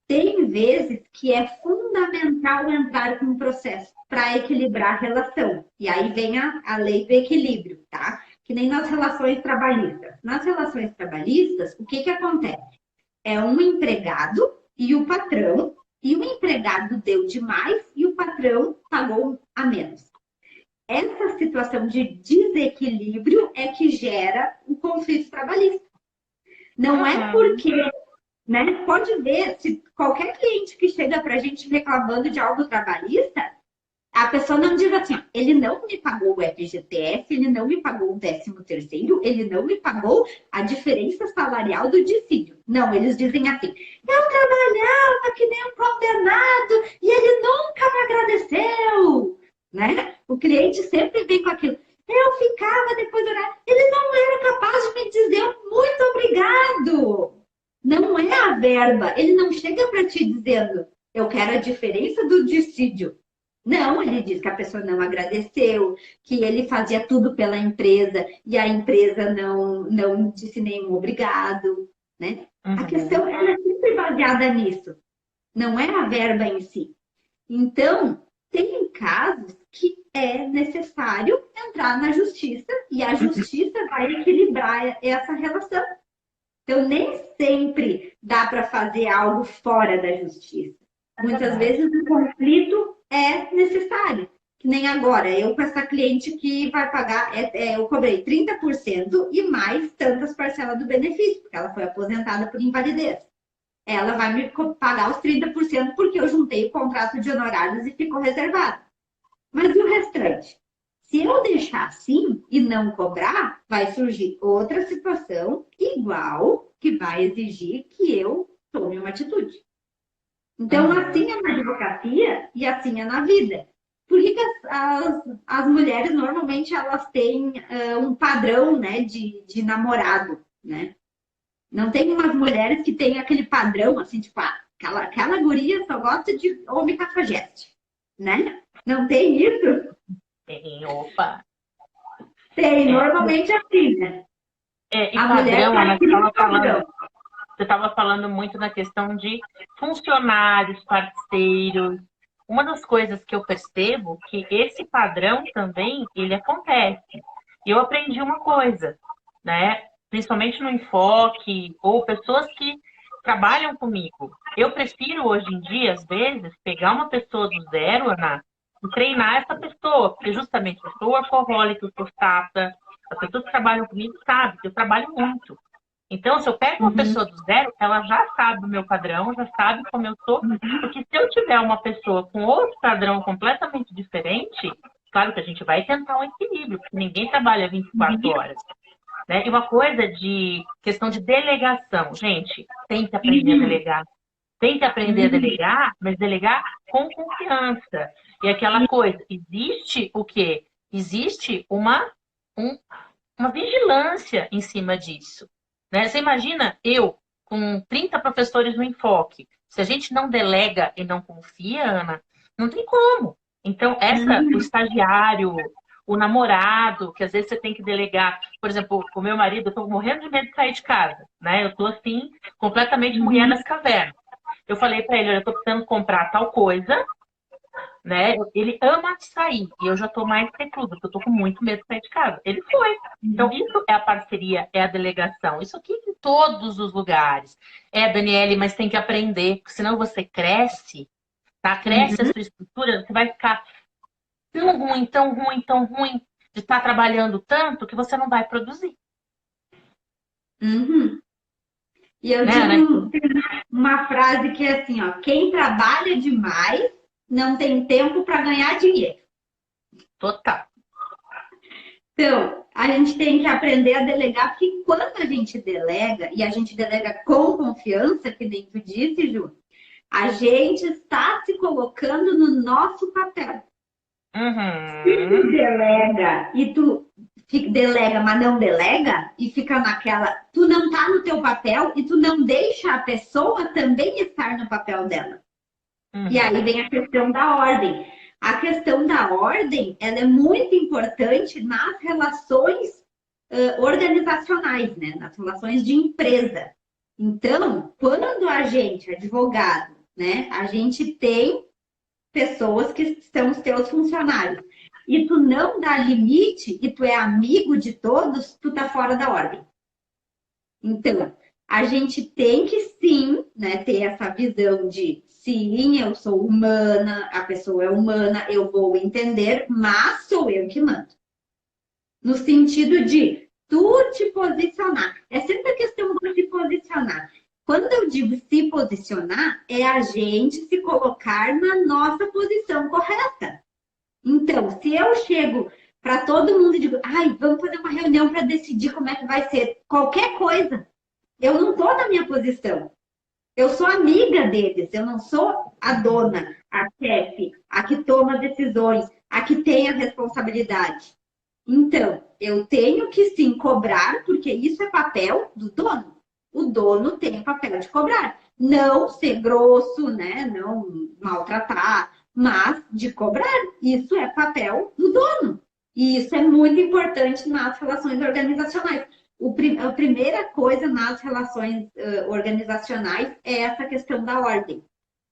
Tem vezes que é fundamental entrar com um processo para equilibrar a relação. E aí vem a lei do equilíbrio, tá? Que nem nas relações trabalhistas. Nas relações trabalhistas, o que acontece? É um empregado e o patrão, e o empregado deu demais e o patrão pagou a menos. Essa situação de desequilíbrio é que gera o conflito trabalhista. Não é porque, né? Pode ver, se qualquer cliente que chega para a gente reclamando de algo trabalhista, a pessoa não diz assim, ele não me pagou o FGTS, ele não me pagou o 13º, ele não me pagou a diferença salarial do dissídio. Não, eles dizem assim, eu trabalhava que nem um condenado e ele nunca me agradeceu, né? O cliente sempre vem com aquilo. Eu ficava depois do horário, ele não era capaz de me dizer um muito obrigado. Não é a verba, ele não chega para ti dizendo, eu quero a diferença do dissídio. Não, ele diz que a pessoa não agradeceu, que ele fazia tudo pela empresa e a empresa não disse nenhum obrigado, né? A questão ela é sempre baseada nisso, não é a verba em si. Então, tem casos que é necessário entrar na justiça e a justiça vai equilibrar essa relação. Então, nem sempre dá para fazer algo fora da justiça. Muitas vezes o conflito é necessário. Que nem agora, eu com essa cliente que vai pagar, eu cobrei 30% e mais tantas parcelas do benefício, porque ela foi aposentada por invalidez. Ela vai me pagar os 30% porque eu juntei o contrato de honorários e ficou reservado. Mas e o restante? Se eu deixar assim e não cobrar, vai surgir outra situação igual que vai exigir que eu tome uma atitude. Então, assim é na advocacia e assim é na vida. Por que as mulheres, normalmente, elas têm um padrão, né, de namorado, né? Não tem umas mulheres que têm aquele padrão, assim, tipo, aquela guria só gosta de homem cafajeste, né? Não tem isso? Tem, opa. Tem, normalmente é assim, né? E a padrão, mulher tá aquele padrão. Você estava falando muito na questão de funcionários, parceiros. Uma das coisas que eu percebo que esse padrão também, ele acontece. E eu aprendi uma coisa, né? Principalmente no enfoque, ou pessoas que trabalham comigo. Eu prefiro, hoje em dia, às vezes, pegar uma pessoa do zero, Ana, e treinar essa pessoa. Porque justamente eu sou alcoólica, eu sou chata. As pessoas que trabalham comigo sabem que eu trabalho muito. Então, se eu pego uma pessoa do zero, ela já sabe o meu padrão, já sabe como eu sou. Porque se eu tiver uma pessoa com outro padrão completamente diferente, claro que a gente vai tentar um equilíbrio, porque ninguém trabalha 24 horas. Né? E uma coisa de questão de delegação. Gente, tem que aprender a delegar. Tem que aprender a delegar, mas delegar com confiança. E aquela coisa, existe o quê? Existe uma vigilância em cima disso. Né? Você imagina eu com 30 professores no enfoque. Se a gente não delega e não confia, Ana, não tem como. Então, o estagiário, o namorado, que às vezes você tem que delegar. Por exemplo, com o meu marido, eu tô morrendo de medo de sair de casa, né? Eu tô assim, completamente mulher das cavernas. Eu falei para ele, olha, eu tô precisando comprar tal coisa, né? Ele ama sair e eu já tô mais reclusa, porque eu tô com muito medo de sair de casa. Ele foi. Então, isso é a parceria, é a delegação. Isso aqui em todos os lugares. É, Daniele, mas tem que aprender, porque senão você cresce, tá? Cresce a sua estrutura, você vai ficar tão ruim, tão ruim, tão ruim de estar trabalhando tanto que você não vai produzir. Uhum. E eu Né, digo Ana? uma frase que é assim, ó, quem trabalha demais não tem tempo para ganhar dinheiro. Total. Então, a gente tem que aprender a delegar, porque quando a gente delega, e a gente delega com confiança, que nem tu disse, Ju, a gente está se colocando no nosso papel. Se tu Uhum. delega e tu delega, mas não delega, e fica naquela, tu não tá no teu papel e tu não deixa a pessoa também estar no papel dela. E aí Uhum. vem a questão da ordem. A questão da ordem, ela é muito importante nas relações organizacionais, né? Nas relações de empresa. Então, quando a gente, advogado, né, a gente tem pessoas que são os teus funcionários, e tu não dá limite, e tu é amigo de todos, tu tá fora da ordem. Então, a gente tem que sim, né, ter essa visão de sim, eu sou humana, a pessoa é humana, eu vou entender, mas sou eu que mando. No sentido de tu te posicionar. É sempre a questão de se posicionar. Quando eu digo se posicionar, é a gente se colocar na nossa posição correta. Então, se eu chego para todo mundo e digo, ai, vamos fazer uma reunião para decidir como é que vai ser qualquer coisa, eu não estou na minha posição. Eu sou amiga deles, eu não sou a dona, a chefe, a que toma decisões, a que tem a responsabilidade. Então, eu tenho que sim cobrar, porque isso é papel do dono. O dono tem o papel de cobrar. Não ser grosso, né? Não maltratar, mas de cobrar. Isso é papel do dono. E isso é muito importante nas relações organizacionais. A primeira coisa nas relações organizacionais é essa questão da ordem,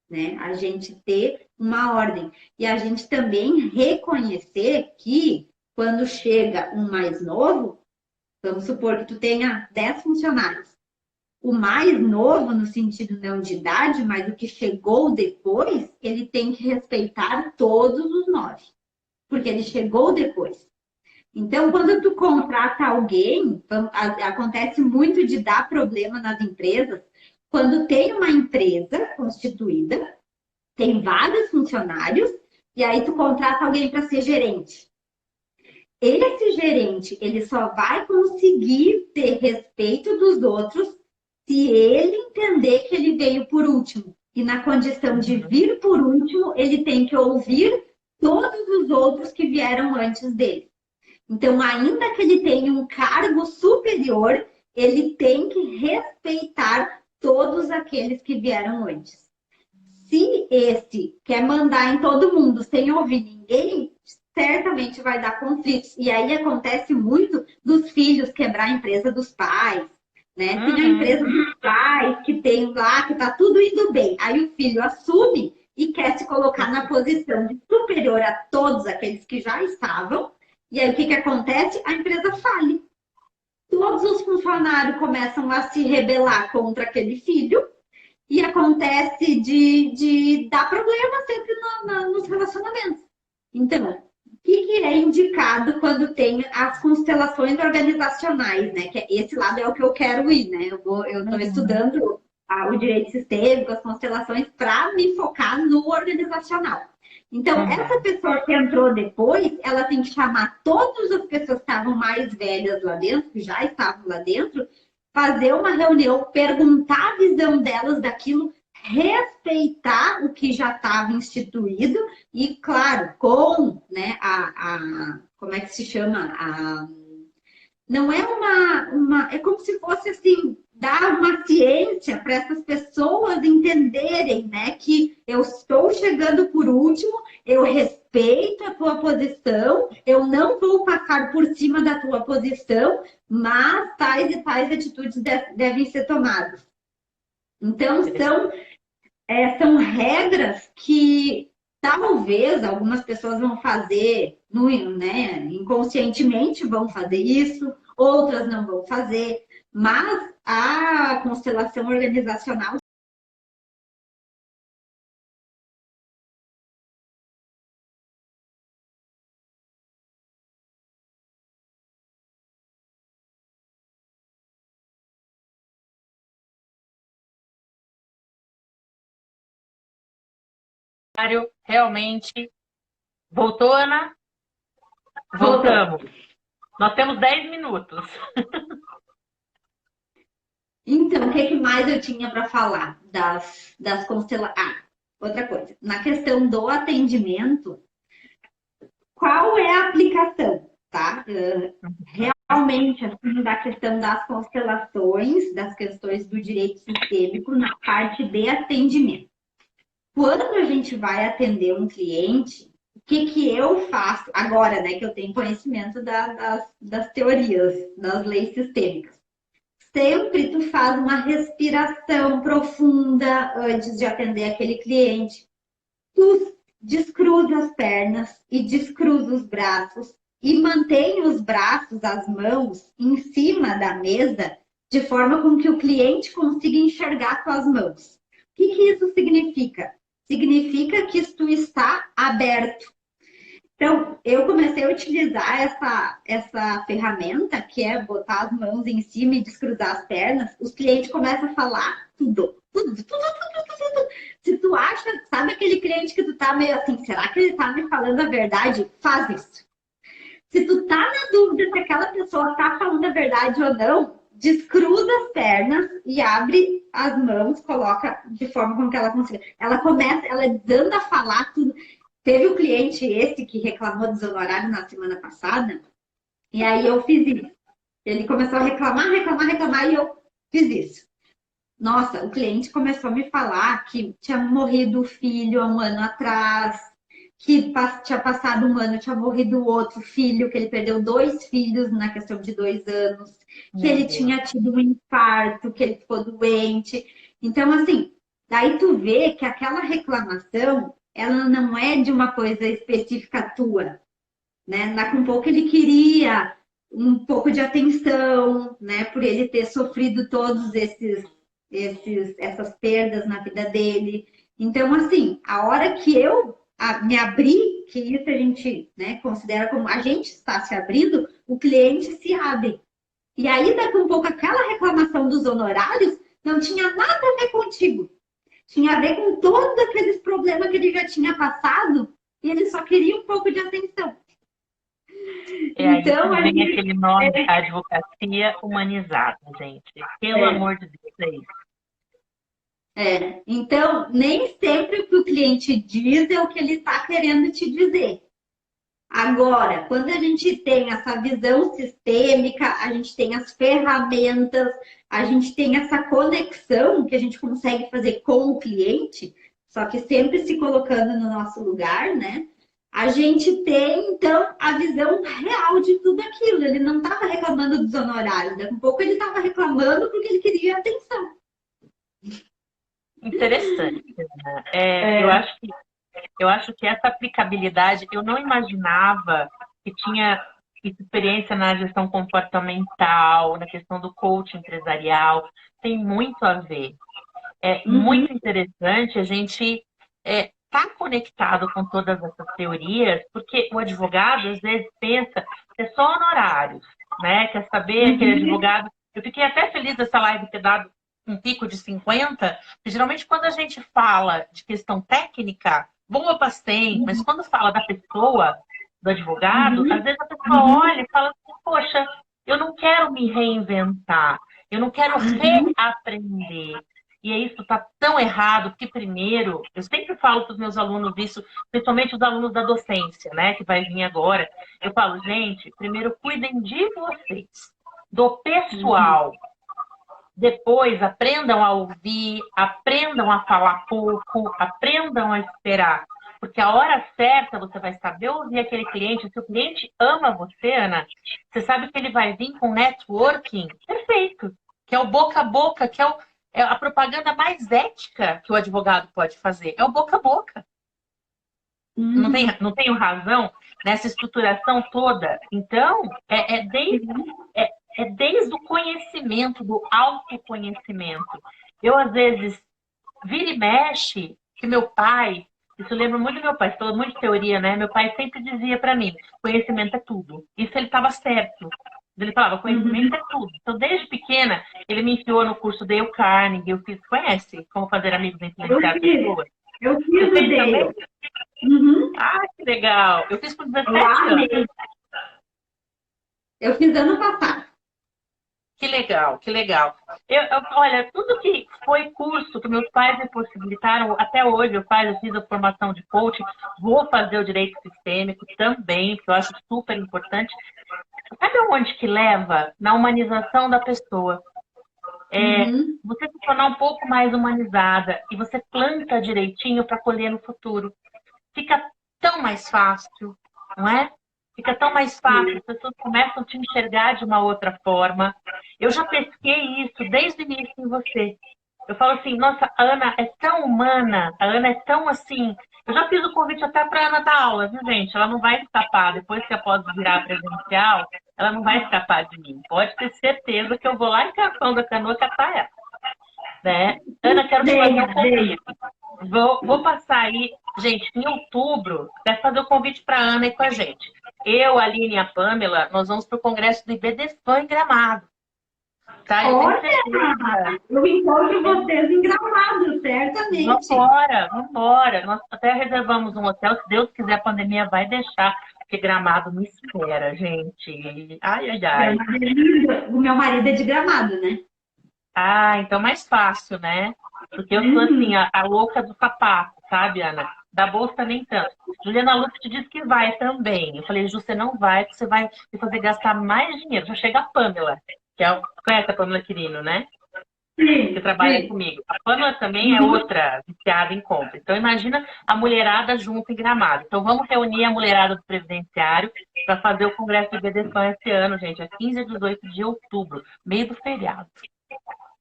né? A gente ter uma ordem. E a gente também reconhecer que quando chega um mais novo, vamos supor que tu tenha 10 funcionários. O mais novo, no sentido não de idade, mas o que chegou depois, ele tem que respeitar todos os 9, porque ele chegou depois. Então, quando tu contrata alguém, acontece muito de dar problema nas empresas, quando tem uma empresa constituída, tem vários funcionários, e aí tu contrata alguém para ser gerente. Esse gerente, ele só vai conseguir ter respeito dos outros se ele entender que ele veio por último. E na condição de vir por último, ele tem que ouvir todos os outros que vieram antes dele. Então, ainda que ele tenha um cargo superior, ele tem que respeitar todos aqueles que vieram antes. Se esse quer mandar em todo mundo sem ouvir ninguém, certamente vai dar conflitos. E aí acontece muito dos filhos quebrar a empresa dos pais, né? Tem a empresa dos pais que tem lá, que tá tudo indo bem. Aí o filho assume e quer se colocar na posição de superior a todos aqueles que já estavam. E aí o que acontece? A empresa fale. Todos os funcionários começam a se rebelar contra aquele filho e acontece de dar problema sempre nos relacionamentos. Então, o que é indicado quando tem as constelações organizacionais, né? Que esse lado é o que eu quero ir, né? Eu estou estudando o direito sistêmico, as constelações, para me focar no organizacional. Então, essa pessoa que entrou depois, ela tem que chamar todas as pessoas que estavam mais velhas lá dentro, que já estavam lá dentro, fazer uma reunião, perguntar a visão delas daquilo, respeitar o que já estava instituído e, claro, com, né, como é que se chama? Não é é como se fosse assim, dar uma ciência para essas pessoas entenderem, né, que eu estou chegando por último, eu respeito respeito a tua posição, eu não vou passar por cima da tua posição, mas tais e tais atitudes devem ser tomadas. Então, são regras que talvez algumas pessoas vão fazer, né, inconscientemente vão fazer isso, outras não vão fazer, mas a constelação organizacional realmente. Voltou, Ana? Voltamos. Nós temos 10 minutos. Então, o que mais eu tinha para falar das constelações? Ah, outra coisa. Na questão do atendimento, qual é a aplicação, tá? Realmente, assim, da questão das constelações, das questões do direito sistêmico na parte de atendimento. Quando a gente vai atender um cliente, o que eu faço agora, né, que eu tenho conhecimento das teorias, das leis sistêmicas? Sempre tu faz uma respiração profunda antes de atender aquele cliente. Tu descruza as pernas e descruza os braços e mantém os braços, as mãos em cima da mesa de forma com que o cliente consiga enxergar tuas mãos. O que isso significa? Significa que tu está aberto. Então, eu comecei a utilizar essa ferramenta, que é botar as mãos em cima e descruzar as pernas. Os clientes começam a falar tudo. Se tu acha, sabe aquele cliente que tu tá meio assim, será que ele tá me falando a verdade? Faz isso. Se tu tá na dúvida se aquela pessoa tá falando a verdade ou não, descruza as pernas e abre as mãos, coloca de forma como que ela consiga. Ela anda a falar tudo. Teve um cliente esse que reclamou dos honorários na semana passada, e aí eu fiz isso. Ele começou a reclamar, e eu fiz isso. Nossa, o cliente começou a me falar que tinha morrido o filho há um ano atrás, que tinha passado um ano, tinha morrido outro filho, que ele perdeu 2 filhos na questão de 2 anos, que ele tinha tido um infarto, que ele ficou doente. Então, assim, daí tu vê que aquela reclamação, ela não é de uma coisa específica tua, né? Daqui um pouco ele queria um pouco de atenção, né? Por ele ter sofrido todos essas perdas na vida dele. Então, assim, a hora que eu me abri, que isso a gente, né, considera como a gente está se abrindo, o cliente se abre. E aí, daqui um pouco, aquela reclamação dos honorários não tinha nada a ver contigo. Tinha a ver com todos aqueles problemas que ele já tinha passado e ele só queria um pouco de atenção. Então, aí vem aquele nome, advocacia humanizada, gente. Pelo amor de Deus, é isso. Então, nem sempre o que o cliente diz é o que ele está querendo te dizer. Agora, quando a gente tem essa visão sistêmica, a gente tem as ferramentas, a gente tem essa conexão que a gente consegue fazer com o cliente, só que sempre se colocando no nosso lugar, né? A gente tem, então, a visão real de tudo aquilo. Ele não estava reclamando dos honorários, daqui a pouco ele estava reclamando porque ele queria atenção. Interessante. Né? Eu acho que essa aplicabilidade, eu não imaginava que tinha experiência na gestão comportamental, na questão do coaching empresarial, tem muito a ver. É muito interessante a gente estar conectado com todas essas teorias, porque o advogado, às vezes, pensa que é só honorários, né? Quer saber aquele advogado... Eu fiquei até feliz dessa live ter dado um pico de 50, porque geralmente quando a gente fala de questão técnica, boa paciente, mas quando fala da pessoa, do advogado, às vezes a pessoa olha e fala assim, poxa, eu não quero me reinventar, eu não quero reaprender. E isso está tão errado, porque primeiro, eu sempre falo para os meus alunos isso, principalmente os alunos da docência, né, que vai vir agora, eu falo, gente, primeiro cuidem de vocês, do pessoal. Depois, aprendam a ouvir, aprendam a falar pouco, aprendam a esperar. Porque a hora certa você vai saber ouvir aquele cliente. Se o cliente ama você, Ana, você sabe que ele vai vir com networking perfeito, que é o boca a boca, que é a propaganda mais ética que o advogado pode fazer. É o boca a boca. Não tenho razão nessa estruturação toda. Então, desde o conhecimento, do autoconhecimento. Eu, às vezes, vira e mexe, que meu pai, isso lembra muito do meu pai, falou muito de teoria, né? Meu pai sempre dizia para mim, conhecimento é tudo. Isso ele estava certo. Ele falava, conhecimento é tudo. Então, desde pequena, ele me enfiou no curso Dale Carnegie, eu fiz, conhece como fazer amigos e influenciar pessoas? Eu fiz o Dale. Ah, que legal. Eu fiz por 17 anos. Eu fiz ano passado. Que legal, que legal. Olha, tudo que foi curso que meus pais me possibilitaram, até hoje eu fiz a formação de coaching, vou fazer o direito sistêmico também, que eu acho super importante. Sabe onde que leva? Na humanização da pessoa. Você se tornar um pouco mais humanizada e você planta direitinho para colher no futuro. Fica tão mais fácil, não é? Fica tão mais fácil, as pessoas começam a te enxergar de uma outra forma. Eu já pesquei isso desde o início em você. Eu falo assim, nossa, a Ana é tão humana, a Ana é tão assim... Eu já fiz o convite até para a Ana dar aula, viu, gente? Ela não vai escapar. Depois que a pós virar presencial, ela não vai escapar de mim. Pode ter certeza que eu vou lá em Capão da Canoa catar ela. Né? Ana, quero te fazer um convite. Vou passar aí, gente, em outubro, quero fazer o convite para a Ana e com a gente. Eu, a Aline e a Pamela, nós vamos para o congresso do IBDFAN em Gramado. Tá? Eu encontro vocês em Gramado, certamente. Vambora. Nós até reservamos um hotel, se Deus quiser, a pandemia vai deixar, porque Gramado me espera, gente. Ai. O meu marido é de Gramado, né? Ah, então mais fácil, né? Porque eu sou assim, a louca do sapato, sabe, Ana? Da bolsa nem tanto. Juliana Luft disse que vai também. Eu falei, Ju, você não vai, porque você vai me fazer gastar mais dinheiro. Já chega a Pamela, conhece a Pamela Quirino, né? Que trabalha comigo. A Pamela também é outra viciada em compra. Então, imagina a mulherada junto em Gramado. Então, vamos reunir a mulherada do Previdenciário para fazer o congresso do BDFAN esse ano, gente. É 15 a 18 de outubro, meio do feriado.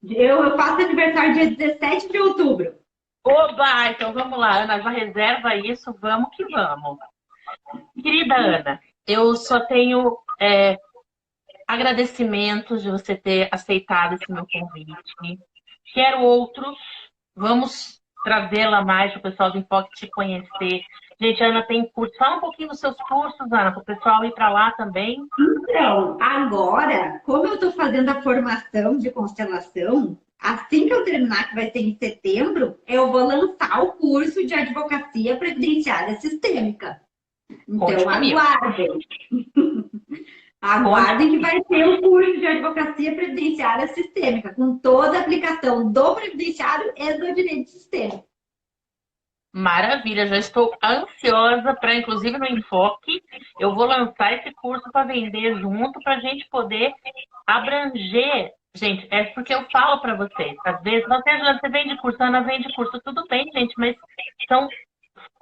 Eu faço aniversário dia 17 de outubro. Oba! Então vamos lá, Ana, já reserva isso, vamos que vamos. Querida Ana, eu só tenho agradecimentos de você ter aceitado esse meu convite. Quero outros, vamos trazê-la mais para o pessoal do Enfoque te conhecer. Gente, a Ana tem curso. Fala um pouquinho dos seus cursos, Ana, para o pessoal ir para lá também. Então, agora, como eu estou fazendo a formação de constelação, assim que eu terminar, que vai ser em setembro, eu vou lançar o curso de advocacia previdenciária sistêmica. Então, aguardem. Aguardem que vai ter o curso de advocacia previdenciária sistêmica, com toda a aplicação do previdenciário e do direito sistêmico. Maravilha, já estou ansiosa para, inclusive no Enfoque, eu vou lançar esse curso para vender junto, para a gente poder abranger. Gente, é porque eu falo para vocês, às vezes, você vende curso, Ana vende curso, tudo bem, gente, mas são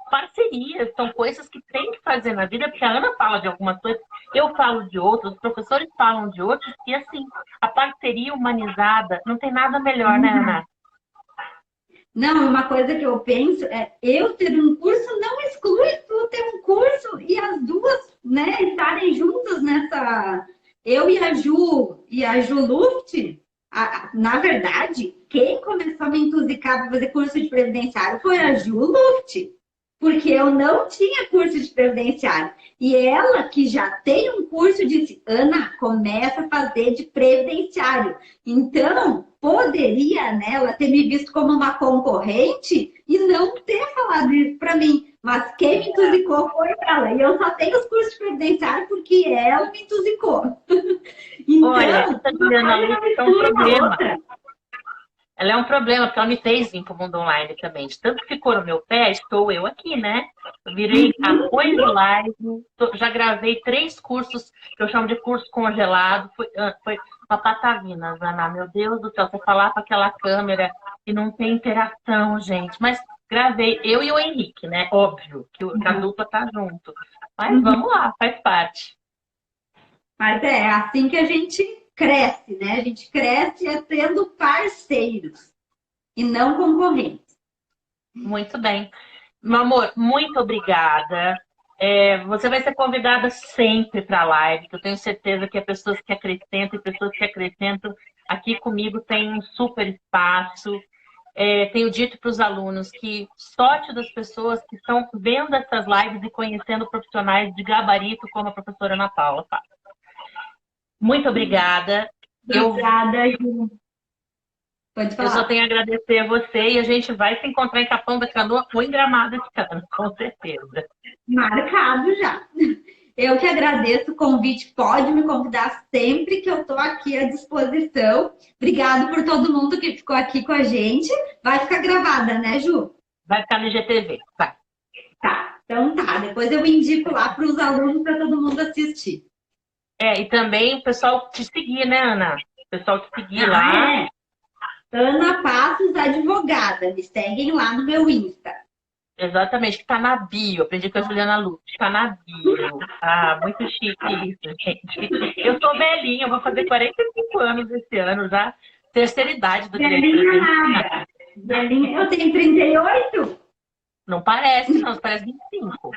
parcerias, são coisas que tem que fazer na vida, porque a Ana fala de algumas coisas, eu falo de outras, os professores falam de outros, e assim, a parceria humanizada não tem nada melhor, né, Ana? Não, uma coisa que eu penso é, eu ter um curso não exclui tu ter um curso e as duas, né, estarem juntas nessa... Eu e a Ju Luft, na verdade, quem começou a me entusiasmar para fazer curso de previdenciário foi a Ju Luft, porque eu não tinha curso de previdenciário. E ela, que já tem um curso, disse, Ana, começa a fazer de previdenciário. Então, poderia, né, ela ter me visto como uma concorrente e não ter falado isso para mim. Mas quem me entusicou foi ela. E eu só tenho os cursos de previdenciário porque ela me entusicou. Então, olha, essa Juliana Luft é um problema. Ela é um problema, porque ela me fez vir para o mundo online também. Tanto que ficou no meu pé, estou eu aqui, né? Eu virei apoio de live, já gravei 3 cursos, que eu chamo de curso congelado. Foi uma patavina, Ana. Meu Deus do céu, você falar com aquela câmera e não tem interação, gente. Mas gravei, eu e o Henrique, né? Óbvio que a dupla tá junto. Mas vamos lá, faz parte. Mas é assim que a gente cresce, né? A gente cresce tendo parceiros e não concorrentes. Muito bem. Meu amor, muito obrigada. Você vai ser convidada sempre para a live, que eu tenho certeza que é pessoas que acrescentam e pessoas que acrescentam aqui comigo tem um super espaço. Tenho dito para os alunos que sorte das pessoas que estão vendo essas lives e conhecendo profissionais de gabarito como a professora Ana Paula faz. Muito obrigada. Obrigada, Ju. Pode Eu só falar. tenho a agradecer a você e a gente vai se encontrar em Capão da Canoa ou em Gramado esse ano, com certeza. Marcado já. Eu que agradeço o convite. Pode me convidar sempre que eu estou aqui à disposição. Obrigado por todo mundo que ficou aqui com a gente. Vai ficar gravada, né, Ju? Vai ficar no IGTV, vai. Tá. Então tá. Depois eu indico lá para os alunos para todo mundo assistir. E também o pessoal te seguir, né, Ana? O pessoal te seguir lá. É. Ana Passos Advogada. Me seguem lá no meu Insta. Exatamente, que tá na bio. Aprendi com a Juliana Luz. Tá na bio. Ah, muito chique isso, gente. Eu sou velhinha, eu vou fazer 45 anos esse ano já. Terceira idade do direito Velhinha nada. Velhinha. Eu tenho 38? Não parece, não. Parece 25.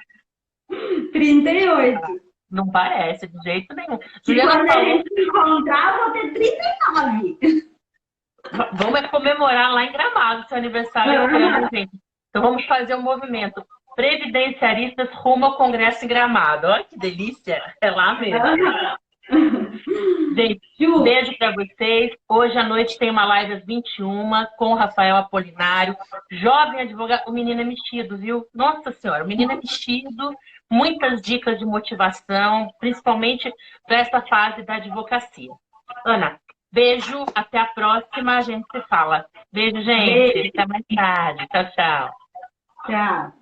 38. Não parece, de jeito nenhum. E Juliana quando a falou, gente se encontrar, eu vou ter 39. vamos comemorar lá em Gramado seu aniversário, gente. Então vamos fazer um movimento. Previdenciaristas rumo ao Congresso em Gramado. Olha que delícia. É lá mesmo. Gente, um beijo para vocês. Hoje à noite tem uma live às 21 com o Rafael Apolinário. Jovem advogado. O menino é mexido, viu? Nossa Senhora, o menino é mexido. Muitas dicas de motivação, principalmente para essa fase da advocacia. Ana, beijo. Até a próxima. A gente se fala. Beijo, gente. Beijo. Até mais tarde. Tchau, tchau. Tchau.